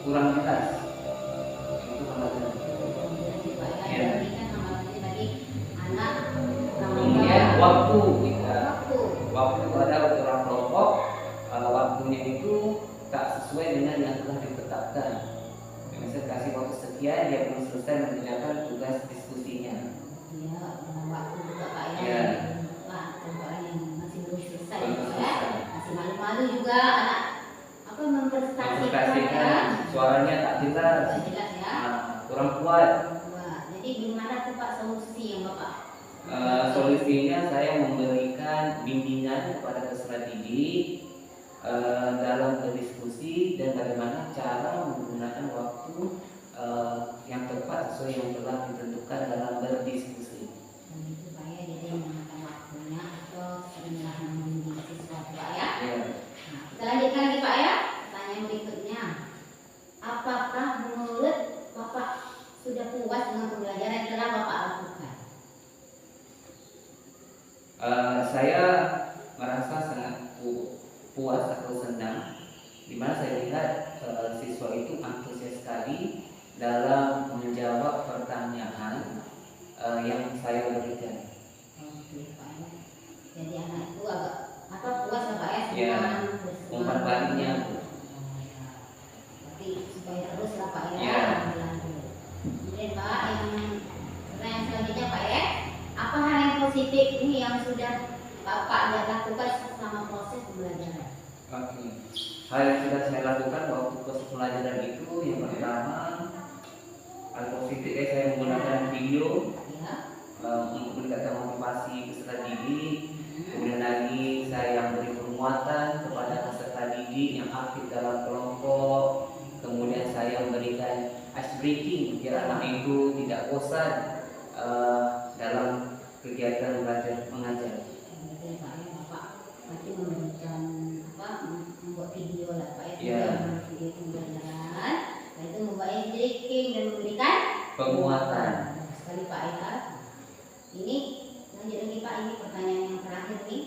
kurang jelas. Itu hambatan. Pak ya. Ya. Jadi kan hambatannya tadi anak Kemudian waktu kita waktu. ada beberapa kelompok waktunya itu tak sesuai dengan yang telah ditetapkan. Misalnya kasih waktu sekian, dia belum selesai mengerjakan tugas diskusinya. Ya, waktu juga Pak ya. Ya. Pak, contohnya yang masih belum selesai Belum Pak ya. selesai. Masih malu-malu juga anak apa mempresentasikan Suaranya tak jelas, Tidak jelas ya. kurang kuat. Wah, jadi gimana tuh Pak solusi yang Bapak? Solusinya saya memberikan bimbingan kepada peserta didik dalam berdiskusi dan bagaimana cara menggunakan waktu yang tepat sesuai yang telah ditentukan dalam berdiskusi. Dan itu Pak ya, jadi menggunakan waktunya atau seringlah membimbing siswa Pak ya. Ya. Nah, kita lanjutkan lagi Pak ya. Pertanyaan berikutnya, apakah menurut Bapak sudah puas dengan pembelajaran yang telah Bapak lakukan? Saya merasa sangat puas atau senang, di mana saya lihat siswa itu antusias sekali dalam menjawab pertanyaan yang saya berikan. Oke Pak ya. Jadi anak itu agak apa puas ya Pak ya? Ya, Senang, bersemangat. umpan baliknya. Tapi supaya terus lah Pak ya. Ya. Berlanjut. Kemudian Pak yang pertanyaan selanjutnya Pak ya, apa hal yang positif ini yang sudah Bapak lakukan selama proses pembelajaran? Oke. Hal yang sudah saya lakukan waktu proses pelajaran itu yang pertama, hal positifnya saya menggunakan video Ya. untuk meningkatkan motivasi peserta didik. Kemudian lagi saya beri penguatan kepada peserta didik yang aktif dalam kelompok. Kemudian saya memberikan ice breaking biar anak itu tidak bosan dalam kegiatan belajar mengajar. Jadi Pak ya, Bapak nanti memberikan apa membuat video lah Pak ya, Ya. membuat video pembelajaran, nah itu membuat ice breaking dan memberikan Penguatan. Bagus sekali Pak ya. Ini lanjut lagi Pak, ini pertanyaan yang terakhir nih.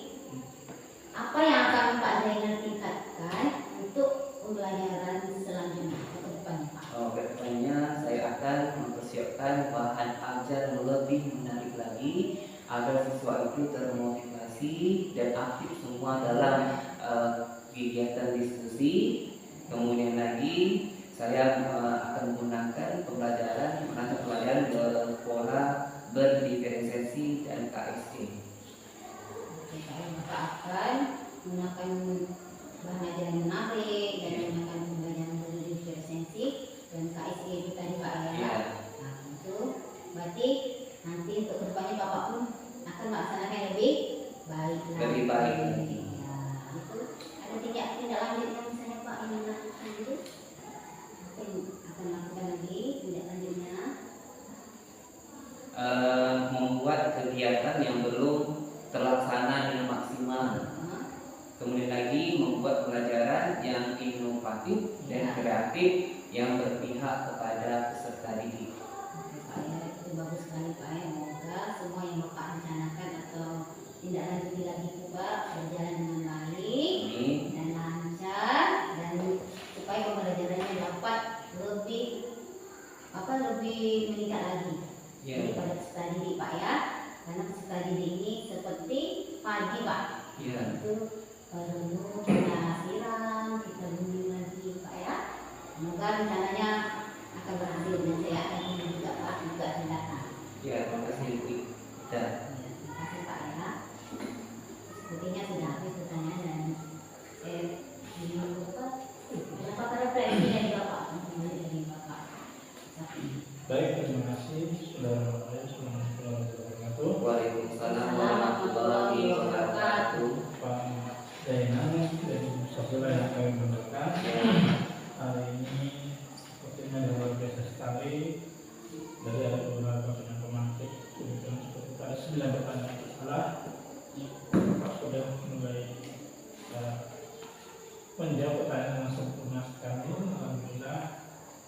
Apa yang akan Pak Zainal tingkatkan untuk pembelajaran selanjutnya atau ke depannya Pak? Kedepannya saya akan mempersiapkan bahan ajar lebih menarik lagi agar siswa itu termotivasi dan aktif semua dalam kegiatan diskusi. Kemudian lagi saya akan menggunakan merancang pembelajaran berpola berdiferensiasi dan KS Bapak akan menggunakan bahan ajaran yang menarik dan menggunakan pembelajaran berdiri presensi dan KSE itu tadi Pak ya. Iya. Nah itu berarti nanti untuk kedepannya Bapak pun akan melaksanakan yang lebih baik lagi. Lebih baik. Ya, itu ada tindak lanjut yang misalnya Pak ingin lakukan itu mungkin akan lakukan lagi tindak lanjutnya. Membuat kegiatan yang belum terlaksana dengan maksimal. Kemudian lagi membuat pelajaran yang inovatif dan kreatif yang berpihak kepada peserta didik. Pak ya, itu bagus sekali Pak ya. Semoga semua yang Bapak rencanakan atau tindak lanjuti lagi itu Pak berjalan dengan baik Ini dan lancar dan supaya pembelajarannya dapat lebih meningkat lagi. Jadi pada peserta didik Pak ya, karena peserta didik ini seperti padi Pak. ya. Itu perlu kita siram, kita bimbing lagi Pak ya. Semoga rencananya akan berhasil dan saya akan juga Pak juga akan datang. Ya, terima kasih Bu. Ya, terima kasih Pak ya. Sepertinya sudah habis pertanyaan dan ini Bapak. Kenapa referensi dari Bapak? Dari Bapak. Baik, terima kasih Assalamualaikum warahmatullahi wabarakatuh. Waalaikumsalam warahmatullahi wabarakatuh. Pak Zainal dan Sabila yang kami banggakan, hari ini sepertinya luar biasa sekali. Dari ada beberapa pemantik, kemudian seperti ada 9 pertanyaan salah. Pak sudah mulai menjawab pertanyaan yang sempurna sekali. Alhamdulillah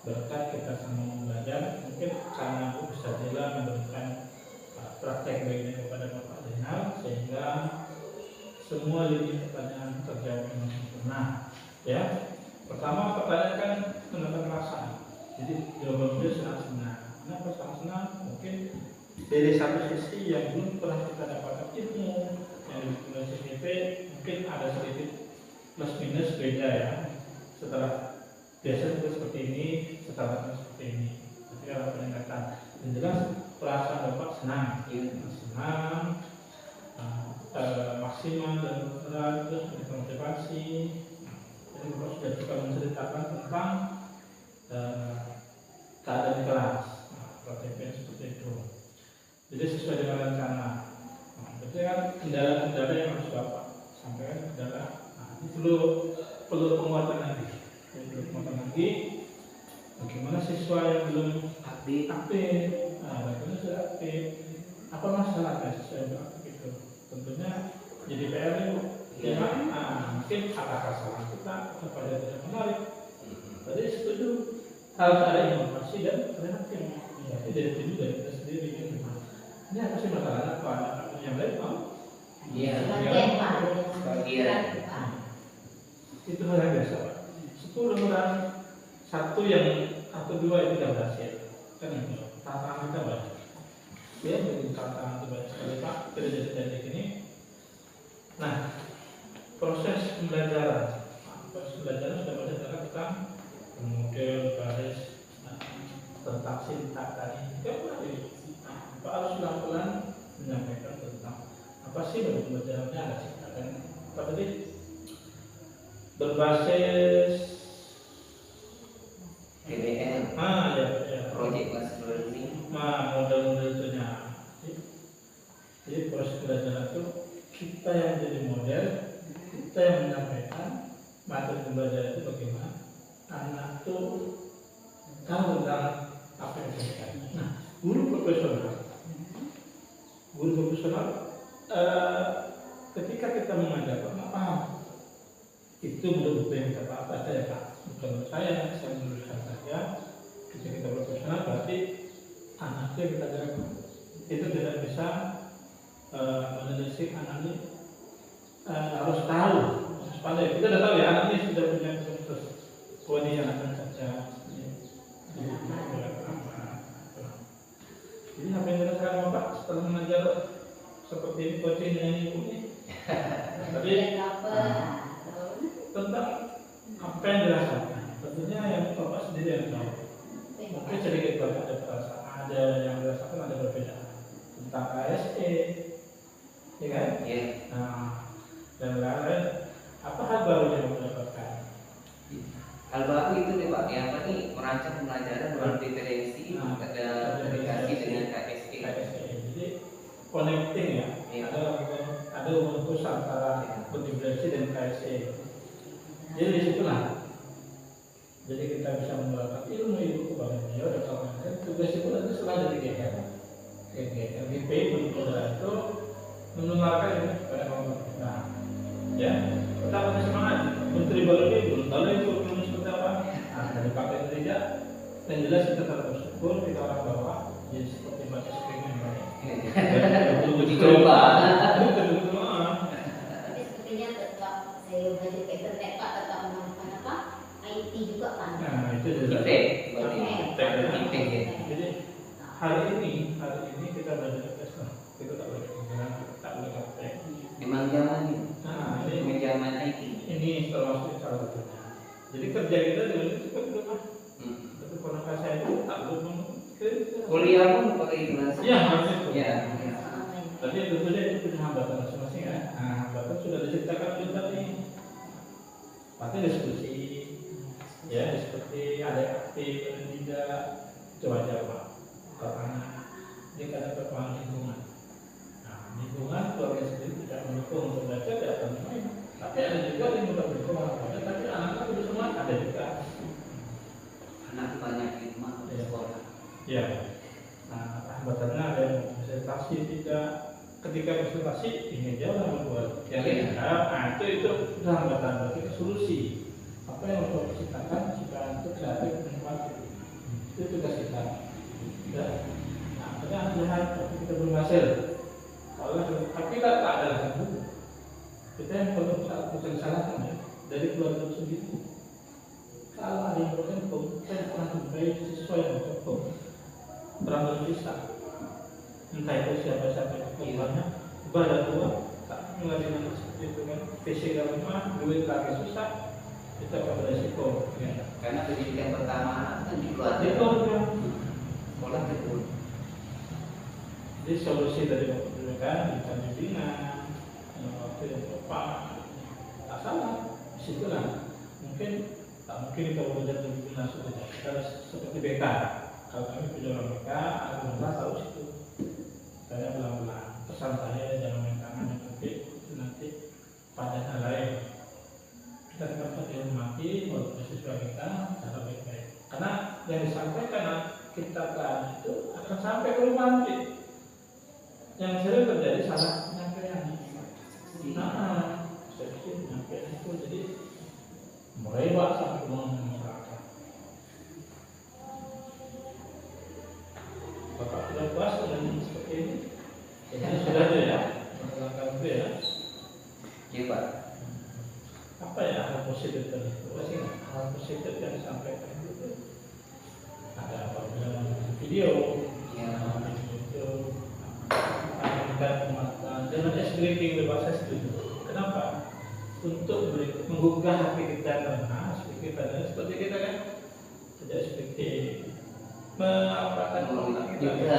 berkat kita sama belajar, mungkin karena Bu Ustadzila memberikan praktek begini kepada Bapak Zainal sehingga semua lini pertanyaan terjawab dengan sempurna. Ya, pertama pertanyaan kan mengenai perasaan. Jadi jawaban beliau sangat senang. Kenapa sangat senang? Mungkin dari satu sisi yang belum pernah kita dapatkan ilmu yang di CPP mungkin ada sedikit plus minus beda ya. Setelah biasanya seperti ini, setelah seperti ini. Tapi kalau peningkatan, yang jelas perasaan Bapak senang, senang, maksimal dan berat, terus motivasi. Jadi Bapak sudah juga menceritakan tentang keadaan di kelas, KTP seperti itu. Jadi sesuai dengan rencana. Berarti kan kendala-kendala yang harus Bapak sampaikan kendala. Ini perlu penguatan lagi. Bagaimana siswa yang belum aktif, bagaimana sudah aktif, apa masalahnya siswa yang belum aktif itu? Tentunya jadi PR itu, mungkin kata kesalahan kita kepada tidak menarik. Tadi setuju harus ada inovasi dan kreatif. Tapi dari itu dari kita sendiri gitu. Ini apa sih masalahnya? Kalau ada yang lain mau? Iya. Sebagian Pak. Sebagian. Itu hal yang biasa Pak. 10 orang, 1 yang atau 2 yang tidak berhasil kan itu tantangan kita banyak ya, jadi tantangan itu banyak sekali Pak jadi gini. Nah, proses pembelajaran sudah pada tentang model garis tentang sintak tadi Pak harus pelan-pelan menyampaikan tentang apa sih pembelajarannya, ada sintak dan apa tadi berbasis PBL, ya. Project Based Learning. Model-model itunya. Jadi proses belajar itu kita yang jadi model, kita yang menyampaikan materi pembelajaran itu bagaimana anak itu tahu tentang apa yang disampaikan. Nah, guru profesional ketika kita mengajar paham itu belum yang kita baca ya Pak. Bukan menurut saya menuliskan saja. Ketika kita profesional berarti anaknya kita jaga. Itu tidak bisa menelisik anak ini harus tahu, harus pandai. Kita sudah tahu ya anak ini sudah punya khusus. Ini yang akan saja. Jadi apa yang dirasakan Bapak setelah mengajar seperti ini coachingnya ini? Tadi tentang apa yang dirasakan, tentunya yang Bapak sendiri yang tahu. Mungkin sedikit Bapak ada perasaan, ada yang dirasakan, ada perbedaan tentang KSE, ya kan? Iya. Nah, dan lain-lain. Apa hal baru yang mendapatkan? Hal baru itu nih Pak, yang tadi merancang pembelajaran berdiferensi, ada komunikasi dengan KSE. Jadi connecting ya, ada unsur antara berdiferensi dan KSE. Jadi disitulah. Jadi kita bisa menggunakan ilmu kepada beliau dan kawan-kawan. Tugas itu nanti selalu dari GR. GP itu mendengarkan ini kepada kawan-kawan. Nah, ya, tetap semangat. Menteri baru ini belum tahu itu ilmu seperti apa. Nah, dari pakai gereja, yang jelas kita tetap bersyukur kita orang bawah. Jadi seperti baca screen yang baik. Uji coba. Tapi sepertinya tetap saya belajar ke internet Pak, tetap menggunakan apa? IT juga kan. Nah, itu juga. Jadi hari ini kita belajar tes, kita tak boleh menggunakan, tak boleh praktek. Memang zaman ini. Nah, Memang zaman IT. ini termasuk salah satunya. Jadi kerja kita dengan itu juga di rumah. Tapi ponakan saya itu tak belum Kuliah pun pakai kelas. Iya, harusnya. Ya. Tapi tentu saja itu punya hambatan masing-masing ya. Nah, hambatan sudah diceritakan oleh tadi. Pasti diskusi, ya seperti ada aktif dan tidak, itu wajar Pak. Karena dia ada perkembangan lingkungan. Nah, lingkungan keluarga sendiri tidak mendukung untuk belajar, tidak akan main. Tapi ada juga yang mendukung orang tua, tapi anak-anak itu semua ada juga. Anak banyak di rumah di sekolah. Ya. Nah, hambatannya ada yang presentasi tidak. Ketika presentasi ini aja orang membuat yang nah itu sudah hambatan, berarti solusi apa yang harus kita ciptakan untuk kreatif menikmati itu tugas kita ya. Nah kita lihat tapi kita belum hasil kalau tapi kita tak ada lagi kita yang perlu salah ya dari keluarga sendiri. Kalau ada yang berkentung saya pernah jumpai sesuai yang berkentung terang berpisah, entah itu siapa-siapa yang keluarnya badan tua tak mengalami seperti itu kan, fisik dalam rumah, duit lagi susah, kita akan beresiko ya. Karena pendidikan pertama anak kan di keluarga. Itu Sekolah itu. Jadi solusi dari pendidikan bukan bimbingan, waktu yang tepat, tak salah. Disitulah mungkin tak mungkin kita belajar bimbingan sudah seperti BK. Kalau kami punya orang BK, alhamdulillah tahu situ. Saya belang-belang pesan saya jangan main tangan yang penting itu nanti pada hal lain. Kita dapat dihormati walaupun siswa kita cara baik-baik. Karena yang disampaikan kita kan itu akan sampai ke rumah nanti. Yang sering terjadi salah penyampaian. Nah, seperti penyampaian itu jadi mulai sampai ke masyarakat. Bapak sudah puas dengan seperti ini. Jadi sudah ada ya, menggunakan itu ya. Iya Pak. Apa ya hal positif tadi? Pasti hal positif yang disampaikan itu ada apabila video, itu dan dengan speaking berbahasa setuju. Kenapa? Untuk menggugah hati kita karena speaking tadi seperti kita kan tidak speaking mengapakkan otak kita.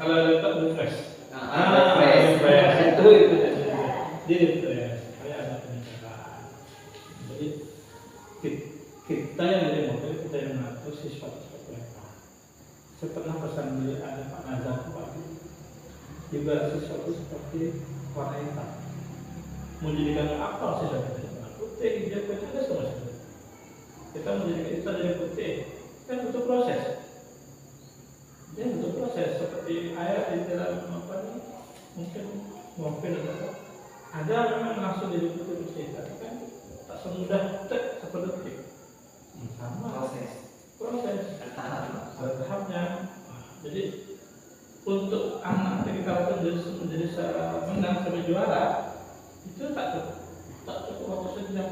Kalau letak refresh. Refresh itu jadi refresh. Saya ada peningkatan. Jadi kita yang jadi model, kita yang mengatur siswa seperti apa. Saya pernah pesan dulu ada Pak Nazar Pak juga sesuatu seperti warna hitam. Menjadikan apa sih warna putih, dia punya semua seperti. Kita menjadikan kita jadi putih, kan butuh proses. Dia butuh proses seperti air di dalam apa nih? Mungkin atau ada memang langsung jadi putih bersih, tapi kan tak semudah tek seperti itu. Sama proses ada tahapnya. Jadi untuk anak kita menjadi menang sampai juara itu tak cukup waktu sejam.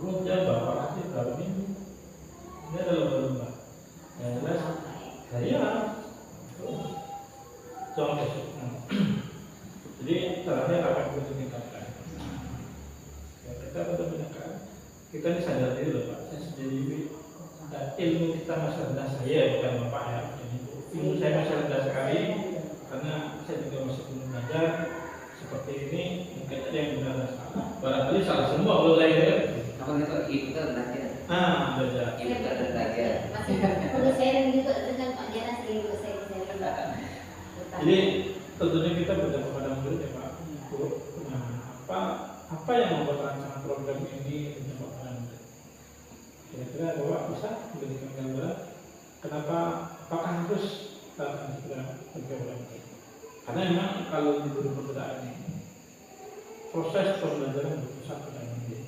2 jam berapa kasih berapa minggu? Ini adalah lomba. Yang jelas saya contoh. Jadi terakhir akan kita tingkatkan. Ya, kita benar-benar kita ini sadar diri loh Pak. Saya sendiri ilmu kita masih rendah, saya bukan Bapak ya. Ilmu saya masih rendah sekali karena saya juga masih belum belajar seperti ini. Mungkin yang benar dan salah. Barangkali salah semua boleh ya. Apa itu itu kan belajar. Belajar. Itu kan belajar. Masih perlu sharing juga dengan Pak Jana, sering juga sharing. Jadi tentunya kita berdoa kepada murid ya Pak, untuk apa yang membuat rancangan program ini untuk kepada murid. Kira-kira Bapak bisa memberikan gambaran kenapa, apakah harus dalam program ini? Karena memang kalau di guru pemberdayaan ini proses pembelajaran berpusat pada murid.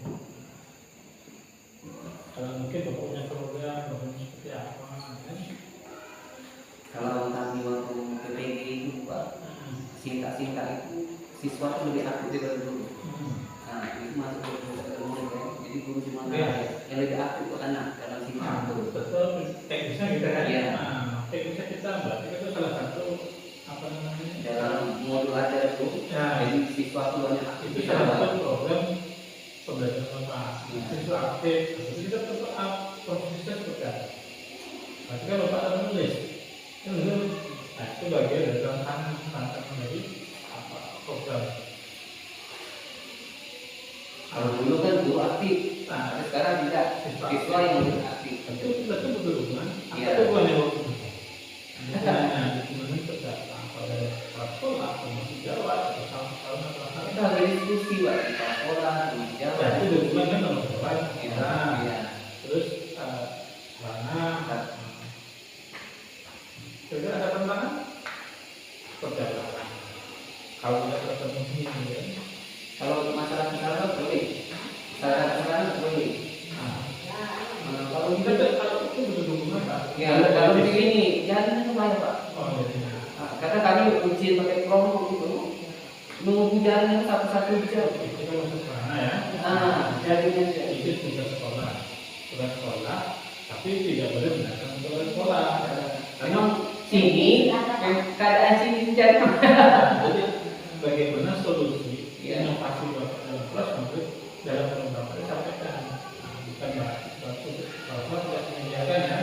Kalau mungkin Bapak punya program seperti apa? Kan? Kalau kami waktu PPG itu Pak, singkat-singkat itu siswa itu lebih aktif daripada guru. Nah, itu masuk ke guru ya. Jadi guru cuma yang lebih aktif ke anak dalam singkat. Betul, teknisnya kita kan. Iya. Teknisnya kita berarti itu salah satu apa namanya? Dalam modul ajar itu, jadi siswa itu banyak aktif. Itu salah satu program pembelajaran Bapak. Siswa aktif, jadi kita tetap prosesnya seperti apa? Berarti kan Bapak ada menulis. Nah, itu bagian dari tantangan dari program. Kalau dulu kan guru aktif, nah sekarang tidak, siswa yang lebih aktif. Itu betul kan? Iya. Apa tujuannya waktu itu? Misalnya dukungan kerja apa dari sekolah, masih Jawa, atau tahun apa? Kita ada diskusi Pak di sekolah, di Jawa. Itu dukungan kan nomor sekolah. Iya. Terus mana? Kira-kira ada tantangan? Perjalanan. Kalau tidak terpenuhi, ya. Kalau masalah sekarang boleh, sekarang boleh. Kalau itu betul dukungan Pak. ya kalau begini, jangan kemana Pak? Oh jadi. Karena kami ujian pakai kelompok itu, nunggu jalan satu-satu jam. Itu kan masuk sana ya. Jadinya Itu tugas sekolah. Tugas sekolah, tapi tidak boleh mendatang tugas sekolah. memang sini, keadaan sini jadi. Jadi bagaimana solusi yang pasti Bapak dalam kelas untuk dalam program disampaikan. Bukan suatu tidak menyediakan ya.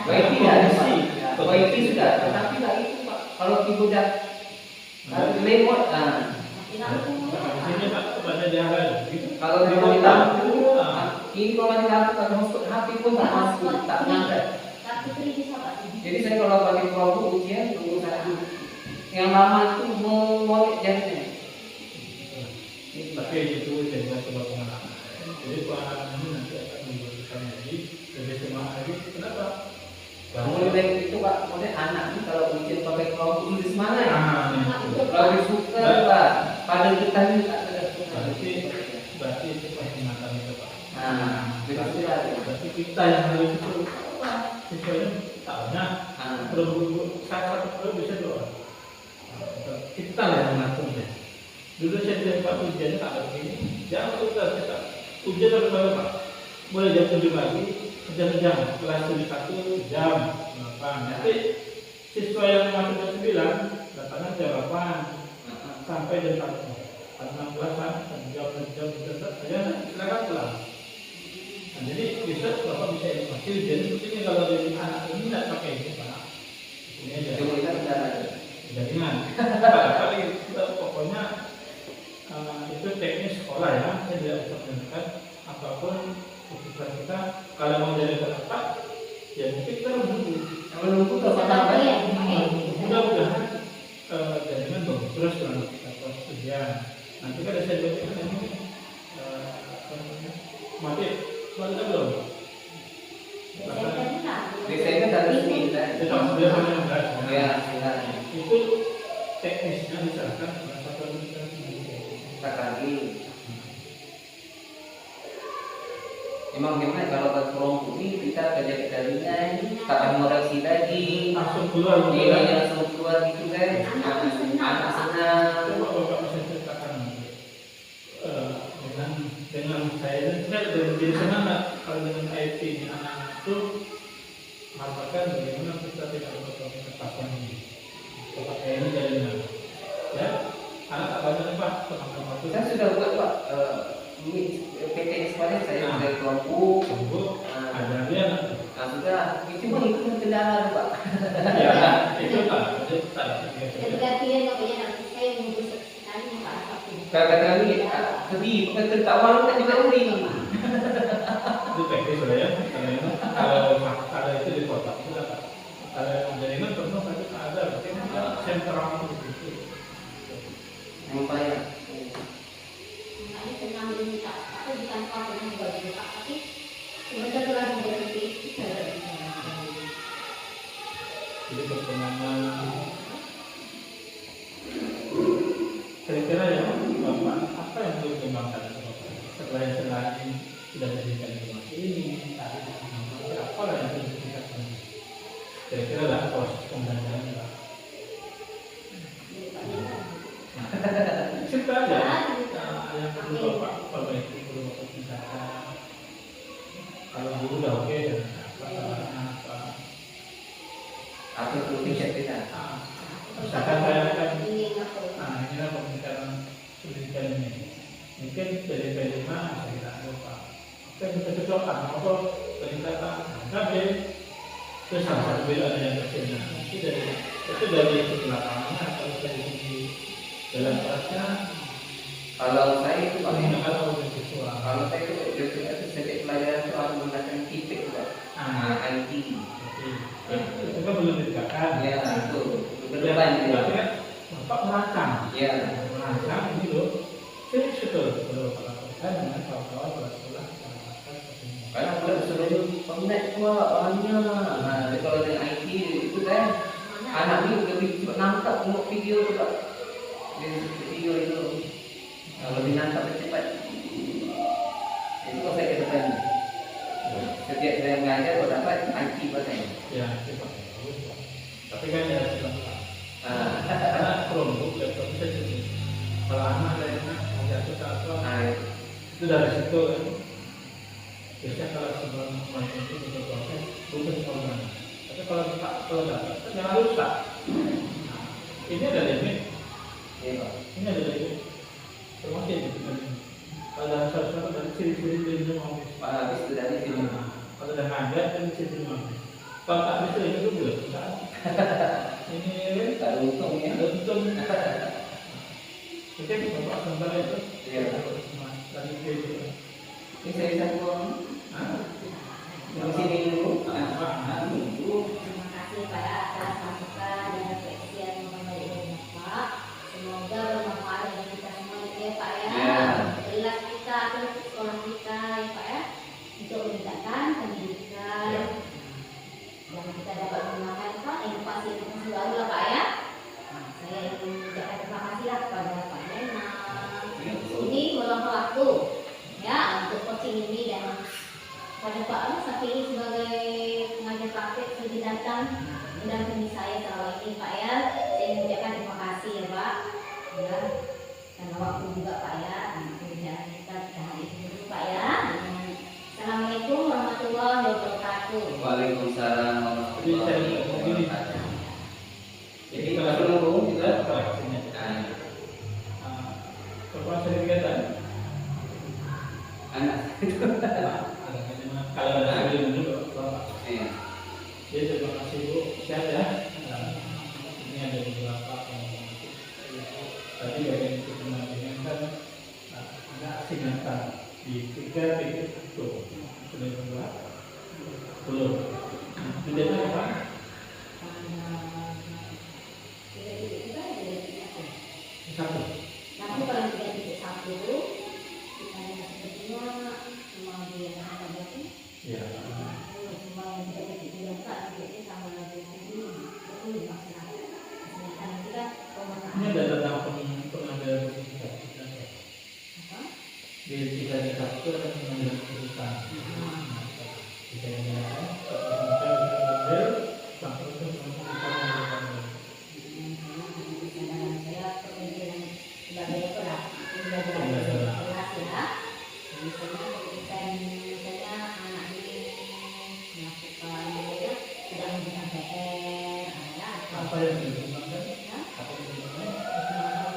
Baik tidak sih, baik sudah, tetapi tidak itu Pak. Kalau tidak lewat, Ini Pak kepada jalan gitu. kalau lewat ini kalau dilakukan kalau masuk hati pun tak masuk, tak nyampe. Jadi saya kalau pakai kelompok ujian tunggu satu. Yang lama itu mau jadinya. Tapi itu jadi coba pengalaman. Jadi pengalaman ini nanti akan memberikan lagi lebih semangat lagi. Kenapa? Mulai baik itu Pak, mulai anak ini kalau ujian pakai kelompok itu semangat. Kalau disuka Pak, pada kita ini tak ada. Berarti itu penghematan itu Pak. Berarti kita yang harus itu siswanya tahunya perlu satu perlu bisa dua orang. Kita yang mengaturnya. Dulu saya bilang Pak ujiannya tak ada begini. Jangan kita ujian harus berapa Pak? Mulai jam 7 pagi, jam kelas 1 jam 8. Nanti siswa yang masuk jam 9 datangnya jam 8 sampai jam 1. 16 jam aja silakan pulang. Nah, jadi bisa Bapak bisa informasi jadi seperti kalau dari anak ini tidak pakai ini Pak. Ini aja. Jaringan. Paling pokoknya itu teknis sekolah ya. Saya tidak bisa menentukan apapun keputusan kita. Kalau mau jadi tepat, ya mungkin kita menunggu. menunggu kepada Mudah-mudahan jaringan bagus terus kalau kita proses ujian. Nanti kan saya buat ini mati sudah belum? biasanya dari sini Itu sudah benar. ya Itu teknisnya misalkan satu kaki. Memang gimana kalau ke kelompok ini kita kerja ringan, tak ada koreksi lagi, langsung keluar. nilainya langsung keluar gitu kan, anak senang. Coba Bapak bisa ceritakan dengan saya jadi semangat kalau dengan IT di anak itu mengatakan bagaimana kita tidak dapat ketakutan ini. Bapak kayak ini jaringan, ya anak tak banyak Pak teman-teman itu. Saya sudah buat Pak, PTS kemarin saya sudah kelompok, Ajarnya sudah, itu mah itu kendala Pak. ya itu tak, itu tak. Ketika dia makanya nanti saya menunggu sekali Pak Sabtu. Kata ni tadi kata tak awal kan juga uring. Itu teknis lah ya. Kalau itu di kota itu apa? Kalau dari mana pernah tapi tak ada, berarti sentral itu. Lumayan. Makanya tenang ini tak, aku bukan kau tenang juga di depan, tapi sebentar lagi berhenti. Jadi pertengahan kira-kira ya Bapak, apa yang perlu dikembangkan setelah selain sudah diberikan informasi ini, tadi dikembangkan apa yang perlu ditingkatkan? Kira-kira lah proses pembelajaran Pak. Cerita aja yang perlu Bapak perbaiki, perlu Bapak tingkatkan. Kalau dulu udah oke, apa? Apa perlu kita? Misalkan saya kan, inilah pembicaraan pendidikan ini. Mungkin dari P5 bisa kita lupa. Kita bisa cocokan apa peningkatan tapi terus salah satu ada yang kecilnya. Itu dari segi lapangan atau dari segi dalam kelasnya. Kalau saya itu Menggunakan audio visual. kalau saya itu setiap pelajaran itu harus menggunakan KIPIK juga. IT. Itu kan belum ditegakkan. Ya itu berdepan Berarti ya. kan Bapak merancang. Ya. Merancang ini loh. Jadi betul kalau Bapak lakukan dengan kawan-kawan pada sekolah kita lakukan seperti ini. Karena bukan seluruh peminat semua orangnya. Nah, kalau dengan IT itu kan anak ni lebih cepat nangkap tengok video tu Pak. Video itu lebih nangkap cepat. Itu kalau saya katakan setiap saya mengajar kalau dapat IT pasal. Ya, cepat. Tapi kan ya cepat. Karena Chromebook laptop bisa jadi kalau anak ada yang jatuh atau itu dari situ kan. Biasanya kalau sebelum mulai itu untuk proses butuh korban. Tapi kalau dapat kan jangan rusak. Nah, ini ada limit. Ya Pak. Ini ada limit. Termasuk itu kan. Kalau dalam sesuatu dari ciri-ciri dirinya mau Pak habis itu dari sini. kalau udah ada kan ciri-ciri mau. Kalau tak bisa itu belum. Ini Tak untung ya. ada betul. Oke, Bapak sebentar itu. Ya. Tadi itu. Ini saya bisa buang. Di sini dulu. Terima kasih Pak atas masukan dan refleksi yang baik dari Bapak. Semoga bermanfaat bagi kita semua ya Pak ya. Ya. Kelas kita atau sekolah kita ya Pak ya, untuk meningkatkan pendidikan. Dan kita dapat menggunakan Pak inovasi baru lah Pak ya. Saya ingin mengucapkan terima kasih lah kepada Pak Lena. Ini meluangkan waktu ya untuk coaching ini dan pada Pak Safi sebagai pengajar praktek sudah datang mendampingi saya selama ini Pak ya. Saya mengucapkan terima kasih ya Pak ya, karena waktu juga Pak ya. Kemudian kita hari ini dulu Pak ya. Assalamualaikum warahmatullahi wabarakatuh. Waalaikumsalam warahmatullahi wabarakatuh. Jadi kalau menunggu kita prakteknya. Bapak sering kegiatan. Anak Kalau ada yang dulu Bapak. iya. Jadi terima kasih Bu. Sehat ya. Ini ada beberapa tadi bagian itu pendampingan kan ada aksi nyata di 3 titik itu sudah berbuat belum. Bedanya apa? Satu. Nanti kalau tidak titik satu, kita lihat sepertinya cuma di ada berarti. Ya. Cuma yang tidak titik tiga empat, jadi sama lagi ini betul masalah. Sedangkan nanti kan Ini ada tentang pengambilan keputusan. Di 3 titik itu ada pengambilan keputusan. Jika yang dilakukan, kita bisa ambil sampai ke pengambilan. saya pemikiran sebagai itu lah, belajar kelas ya. Misalnya keputusan misalnya anak ini melakukan ya, tidak menggunakan PR, ya, Apa yang dikembangkan? ya, Apa yang dikembangkan?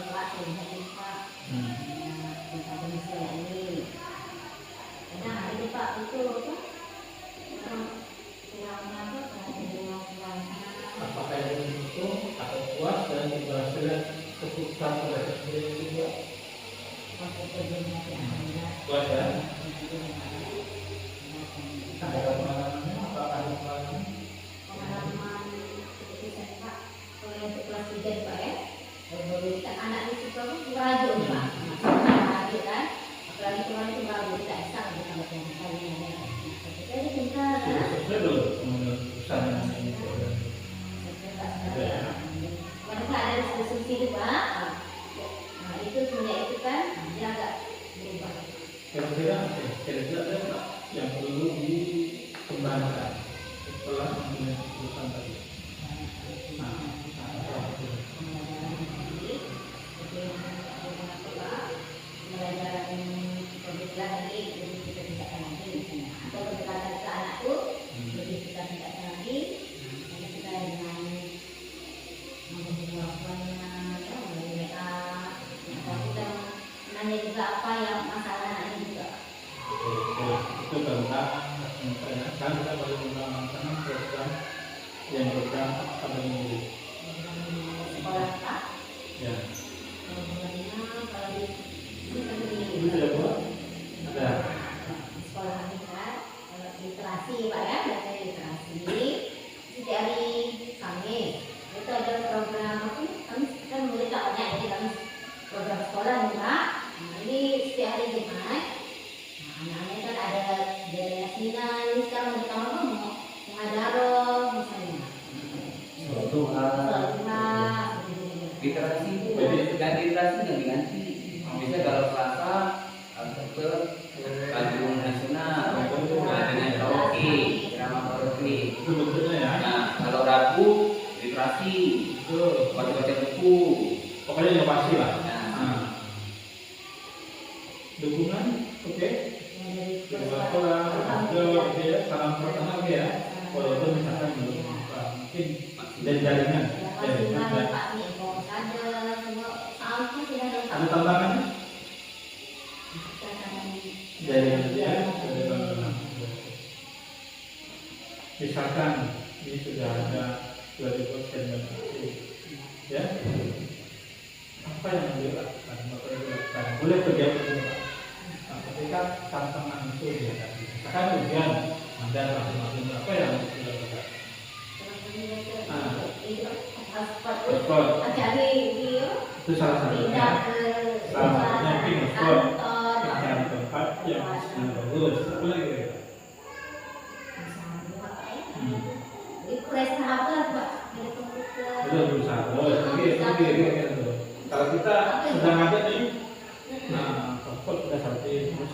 Pak, bisa tentang misalnya ini. Karena hari ini Pak itu apa? Yang apa? Apakah yang itu atau puas dan keberhasilan keputusan pada sendiri juga Puas ya? Ada pengalamannya? Apakah ada pengalaman? Pengalaman seperti saya Pak, kalau yang untuk kelas 3 Pak ya, baru kita anak di situ merajuk Pak, merajuk kan, apalagi kemarin itu baru kita esang di kamar yang kalian ada. Jadi kita Sudah belum menurut usahanya ini? Mereka ada diskusi itu Pak. Nah itu punya itu kan dia agak berubah. Kira-kira ada nggak yang perlu dikembangkan setelah mempunyai keputusan tadi? Nah, apa itu? Pembelajaran kebetulan lagi lebih kita tingkatkan lagi misalnya atau pendekatan ke anak tuh lebih kita tingkatkan lagi karena kita dengan menghubungi melalui WA atau kita nanya juga apa yang masalah anaknya juga. Itu tentang kan kita baru melaksanakan program yang program akademi Sekolah Pak, ya. hubungannya kalau di Itu sudah buat? Ada. sekolah kami kan literasi Pak ya, belajar literasi setiap hari Kamis itu ada program apa nih? Kami kan murid tak banyak jadi kami program sekolah nih Pak. Nah, ini setiap hari Jumat. Nah, anak-anaknya kan ada dari yasinan, ini sekarang mereka mau mengajaroh misalnya. Tuhan. Sholat Jumat, Literasi itu ganti literasi nggak diganti. Biasanya kalau Selasa ke lagu nasional, dengan karaoke, drama karaoke. Itu bentuknya ya. Nah, kalau Rabu literasi, Itu baca-baca buku. pokoknya inovasi lah. Nah, Dukungan, oke. dari Sekolah, ada ya, salam pertama ya. Walaupun misalkan belum mungkin dari jaringan, Masing-masing Pak nih, kok ada semua soalnya sudah lengkap. ada tantangannya Tantangan jaringan dia, ada tantangan. Misalkan ini sudah ada 20% ya, apa yang dilakukan? Apa yang dilakukan? Boleh terjadi. Nah, ketika tantangan itu dihadapi, misalkan ujian, ada masing-masing apa yang harus dilakukan? cari dia Itu salah satunya. pindah ke Salah satunya ping spot, kantor cari tempat yang bagus. Apa lagi? request apa Pak dari komputer Udah berusaha terus. Lagi. Kalau kita sedang ada nih, nah, spot sudah sampai terus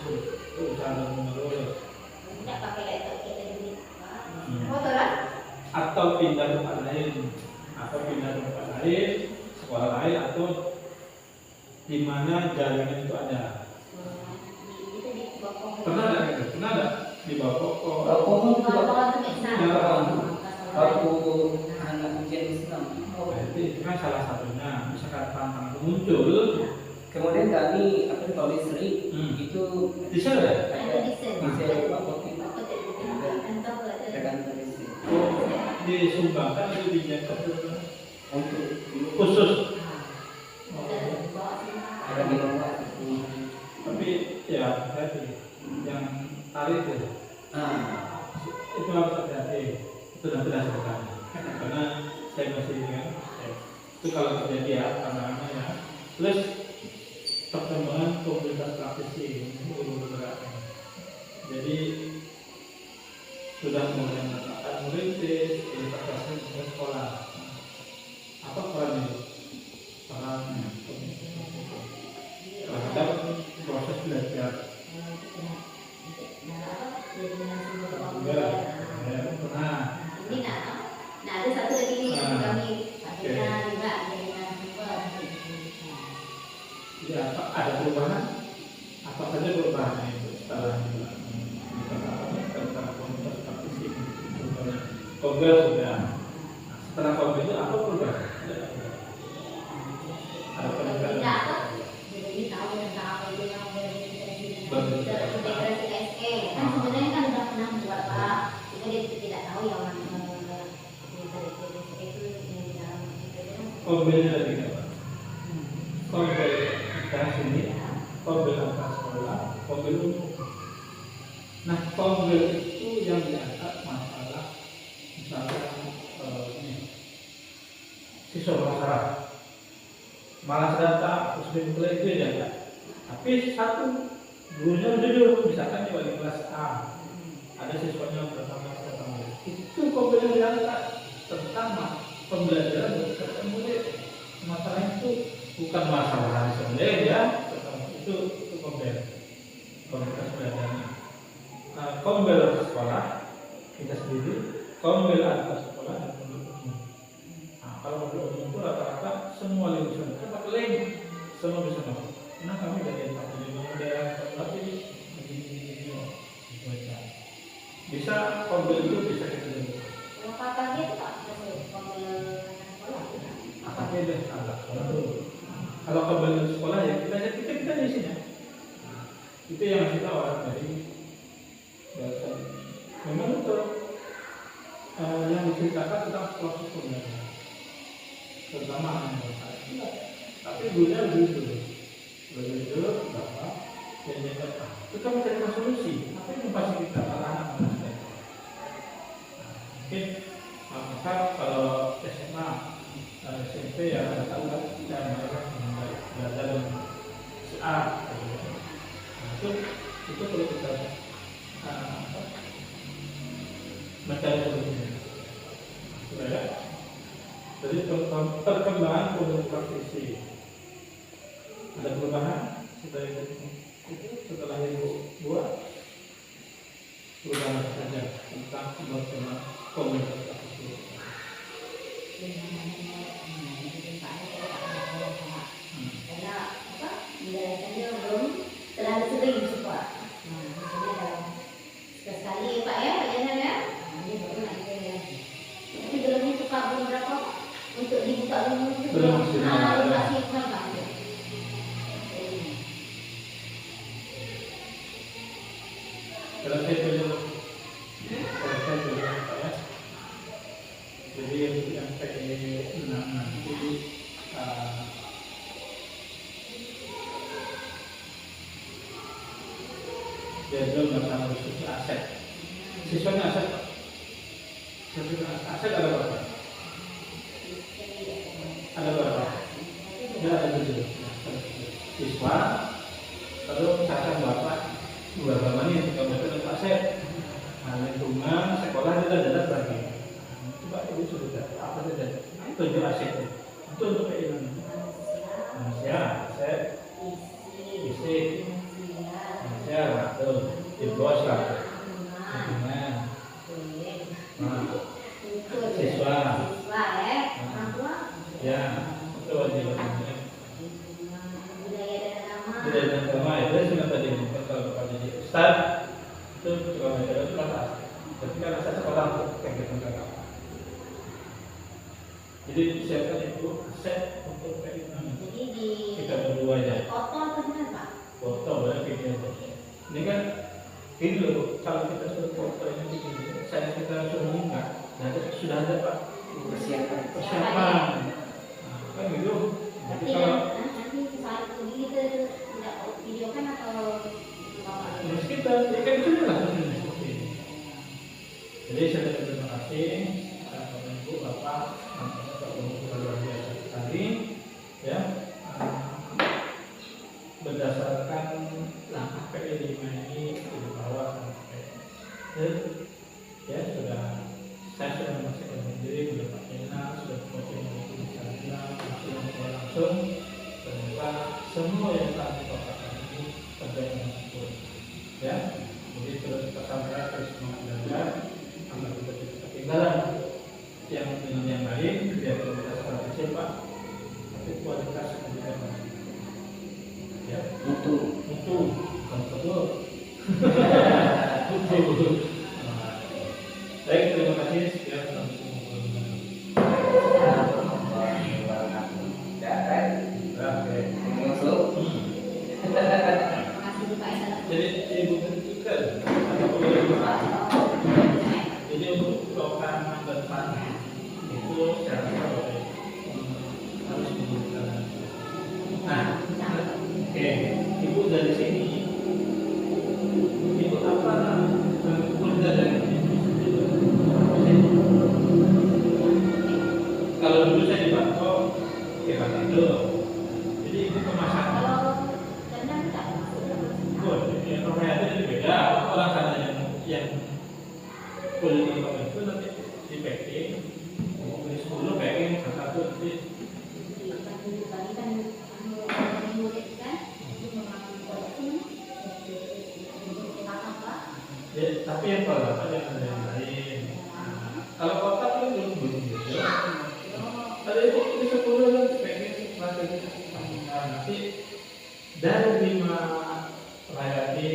berusaha terus. tidak pakai laptop kita dulu Pak. Hmm. Foto lah Atau pindah tempat lain, sekolah lain, atau di mana jaringan itu ada. itu di bawah Pernah ada di bawah pokok. kalau pohon itu bawah itu bisa waktu anak ujian Islam. Berarti itu kan salah satunya. Misalkan tantangan itu muncul, Kemudian kami apa kalau listrik itu bisa ya? ada desain bisa pakai tergantung listrik Disumbangkan itu dinyatakan untuk khusus. ada di bawah. Tapi ya tadi yang tarik itu harus hati-hati. Itu nanti saya sebutkan karena saya masih ingat itu kalau terjadi ya tantangannya ya. Plus perkembangan komunitas praktisi itu berat. Jadi sudah mulai mengatakan merintis investasi ke sekolah. Apa perannya? Perannya terhadap proses belajar. Pernah. ini nah ada satu lagi nih yang kami sampaikan juga dengan sumber Jadi ada perubahan? Apa saja perubahannya itu setelah tentang komunitas praktisi? Kongres sudah. Setelah kongres itu apa perubahan? Ada peningkatan? tidak apa jadi tahu tentang apa itu yang integrasi SE kan sebenarnya kan sudah pernah buat Pak cuma dia tidak tahu yang mana integrasi itu yang di dalam Kongresnya tadi apa? Kongres kita sini, kongres antar sekolah, Kombel umum. Nah, kombel itu yang diangkat masalah misalnya ini siswa malas data, terus itu ya enggak. Tapi satu gurunya jujur, misalkan di wali kelas A, ada siswanya pertama, itu kombel yang diangkat tentang pembelajaran berdasarkan murid. Masalah itu bukan masalah sebenarnya ya, itu kombel belajarnya. Kombel sekolah kita sendiri, kombel antar sekolah dan kombel umum. Nah, kalau kombel umum itu rata-rata semua lulusan cepat semua bisa masuk. Nah, kami dari daerah berarti begini gitu aja. Bisa kombel itu bisa kita dengar. Kalau kakaknya itu Pak, kombel sekolah. Kakaknya deh agak sekolah dulu. Kalau kombel sekolah ya kita di sini. Itu yang kita orang dari bahasa. Memang untuk yang diceritakan tentang proses pembelajaran, terutama anak bahasa. Tapi gurunya begitu bahwa yang dikatakan kita mencari solusi. Apa yang pasti kita anak-anak. Mungkin misal kalau SMA, SMP ya ada kita belajar si A. Itu perlu kita mencari solusinya. Sudah ya. Jadi perkembangan produk praktisi ada perubahan setelah ibu buat perubahan saja tentang bagaimana komunitas praktisi. Karena apa? Menjalankannya belum terlalu sering suka. Nah, misalnya dalam sekali Pak ya, Pak Janan ya. Ini baru nanti ya. Tapi belum suka belum berapa untuk dibuka umum itu Belum maksimal. belum maksimal Pak. Kalau saya dulu ya. Jadi yang PE 6 nanti jadi masalah khusus aset. Siswanya aset. Aset ada berapa? Ada berapa? Ada 7. Siswa, lalu misalkan bapak berapa nih kalau betul aset. Nah, lingkungan sekolah kita dapat lagi. Coba ibu sudah apa saja? 7 aset itu untuk PE. Ya, aset, fisik, ya, betul. Di bos lah. Lingkungan. Nah, siswa ya, orang tua, ya, itu wajib budaya dan agama. tidak ada agama itu sudah tadi kalau jadi ustad itu juga belajar itu kelas. Tapi kan saya sekolah untuk kegiatan agama. Jadi siapkan itu aset untuk keinginan. Jadi di Kita berdua aja. foto atau gimana Pak? Foto boleh video. Ini kan ini loh kalau kita sudah foto ini begini, saya kita suruh minta. Nah, sudah ada Pak Persiapan. persiapan. Nah, kan gitu. Jadi Tapi kalau nanti saat ini kita tidak videokan atau terus kita kan cuma lah seperti ini. Jadi saya terima kasih kepada Ibu Bapak, namanya Pak Gubernur luar biasa sekali, ya. Berdasarkan langkah PE 5 ini di bawah sampai ya sudah saya sudah memastikan diri sudah Pak Jena sudah coaching untuk bisa langsung ternyata semua yang telah dikatakan ini terjadi dengan sempurna ya. Jadi terus kita sampaikan terus semangat belajar agar kita tidak ketinggalan yang dengan yang lain biar kita strategi Pak tapi kualitas pendidikan masih ya Mutu. bukan betul. Baik, terima kasih. Sekian. Jadi ibu tentukan jadi untuk program depan itu saya rasa harus dibutuhkan. Nah, oke, ibu dari sini Ya, tapi yang kalau dapat yang ada yang lain. Nah, kalau kotak kan belum gitu. Ada itu di 10 kan pengen baca gitu. Nah, nanti dari 5 layani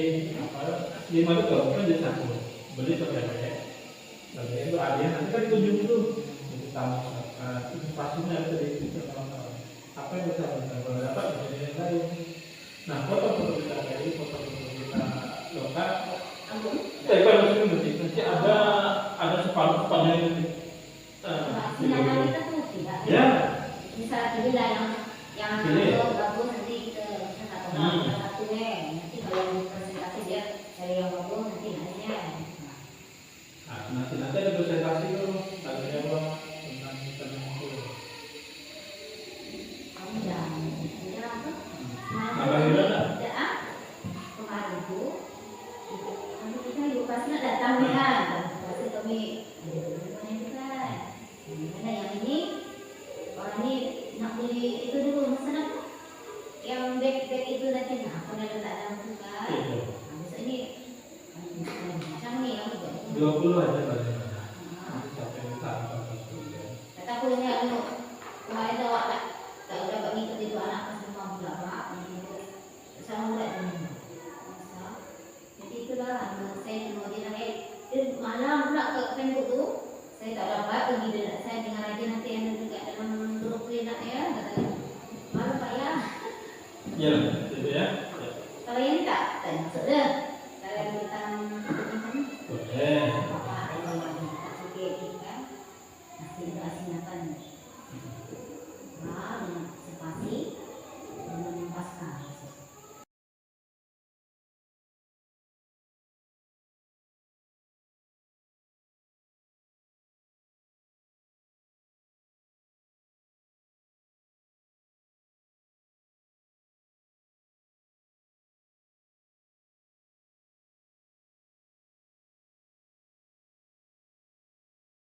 apa 5 itu kalau kan jadi satu beli pakai tapi itu ada nanti kan 7 tuh jadi tamu itu pastinya ada di itu kawan-kawan apa yang bisa kita kalau dapat jadi yang lain. Nah foto-foto kita kayak ini foto-foto kita lokal tapi kalau itu nanti ada separuh-separuhnya nanti Silakan kita tuh tidak. ya Misalnya pilihlah yang Pilih. bagus nanti kita satu satu nanti kalau yang presentasi dia dari yang bagus nanti nanya. nanti ada presentasi tuh ada jawab tentang itu Kamu jangan apa? Abang Ira tak? Tidak. Kemarin itu kami kita juga pasti datang kan. Pasti kami mana kita. Mana yang ini orang ini nak beli itu dulu masalah apa? Yang bag itu nanti nah aku dah letak dalam kulkas. Habis ini macam ni yang buat. 20 aja bagaimana nanti siapa yang tahu Kata aku ini aku kemarin tu awak tak udah bagi ke anak pas rumah pula pak. Sama pula ini. Jadi itulah saya mau dia malam pula ke Facebook tu saya tak dapat pergi dengan saya dengan aja nanti yang juga dalam grup nak ya kata malam pak ya. ya gitu ya Kalau yang tak masuk dah. Kalau yang tentang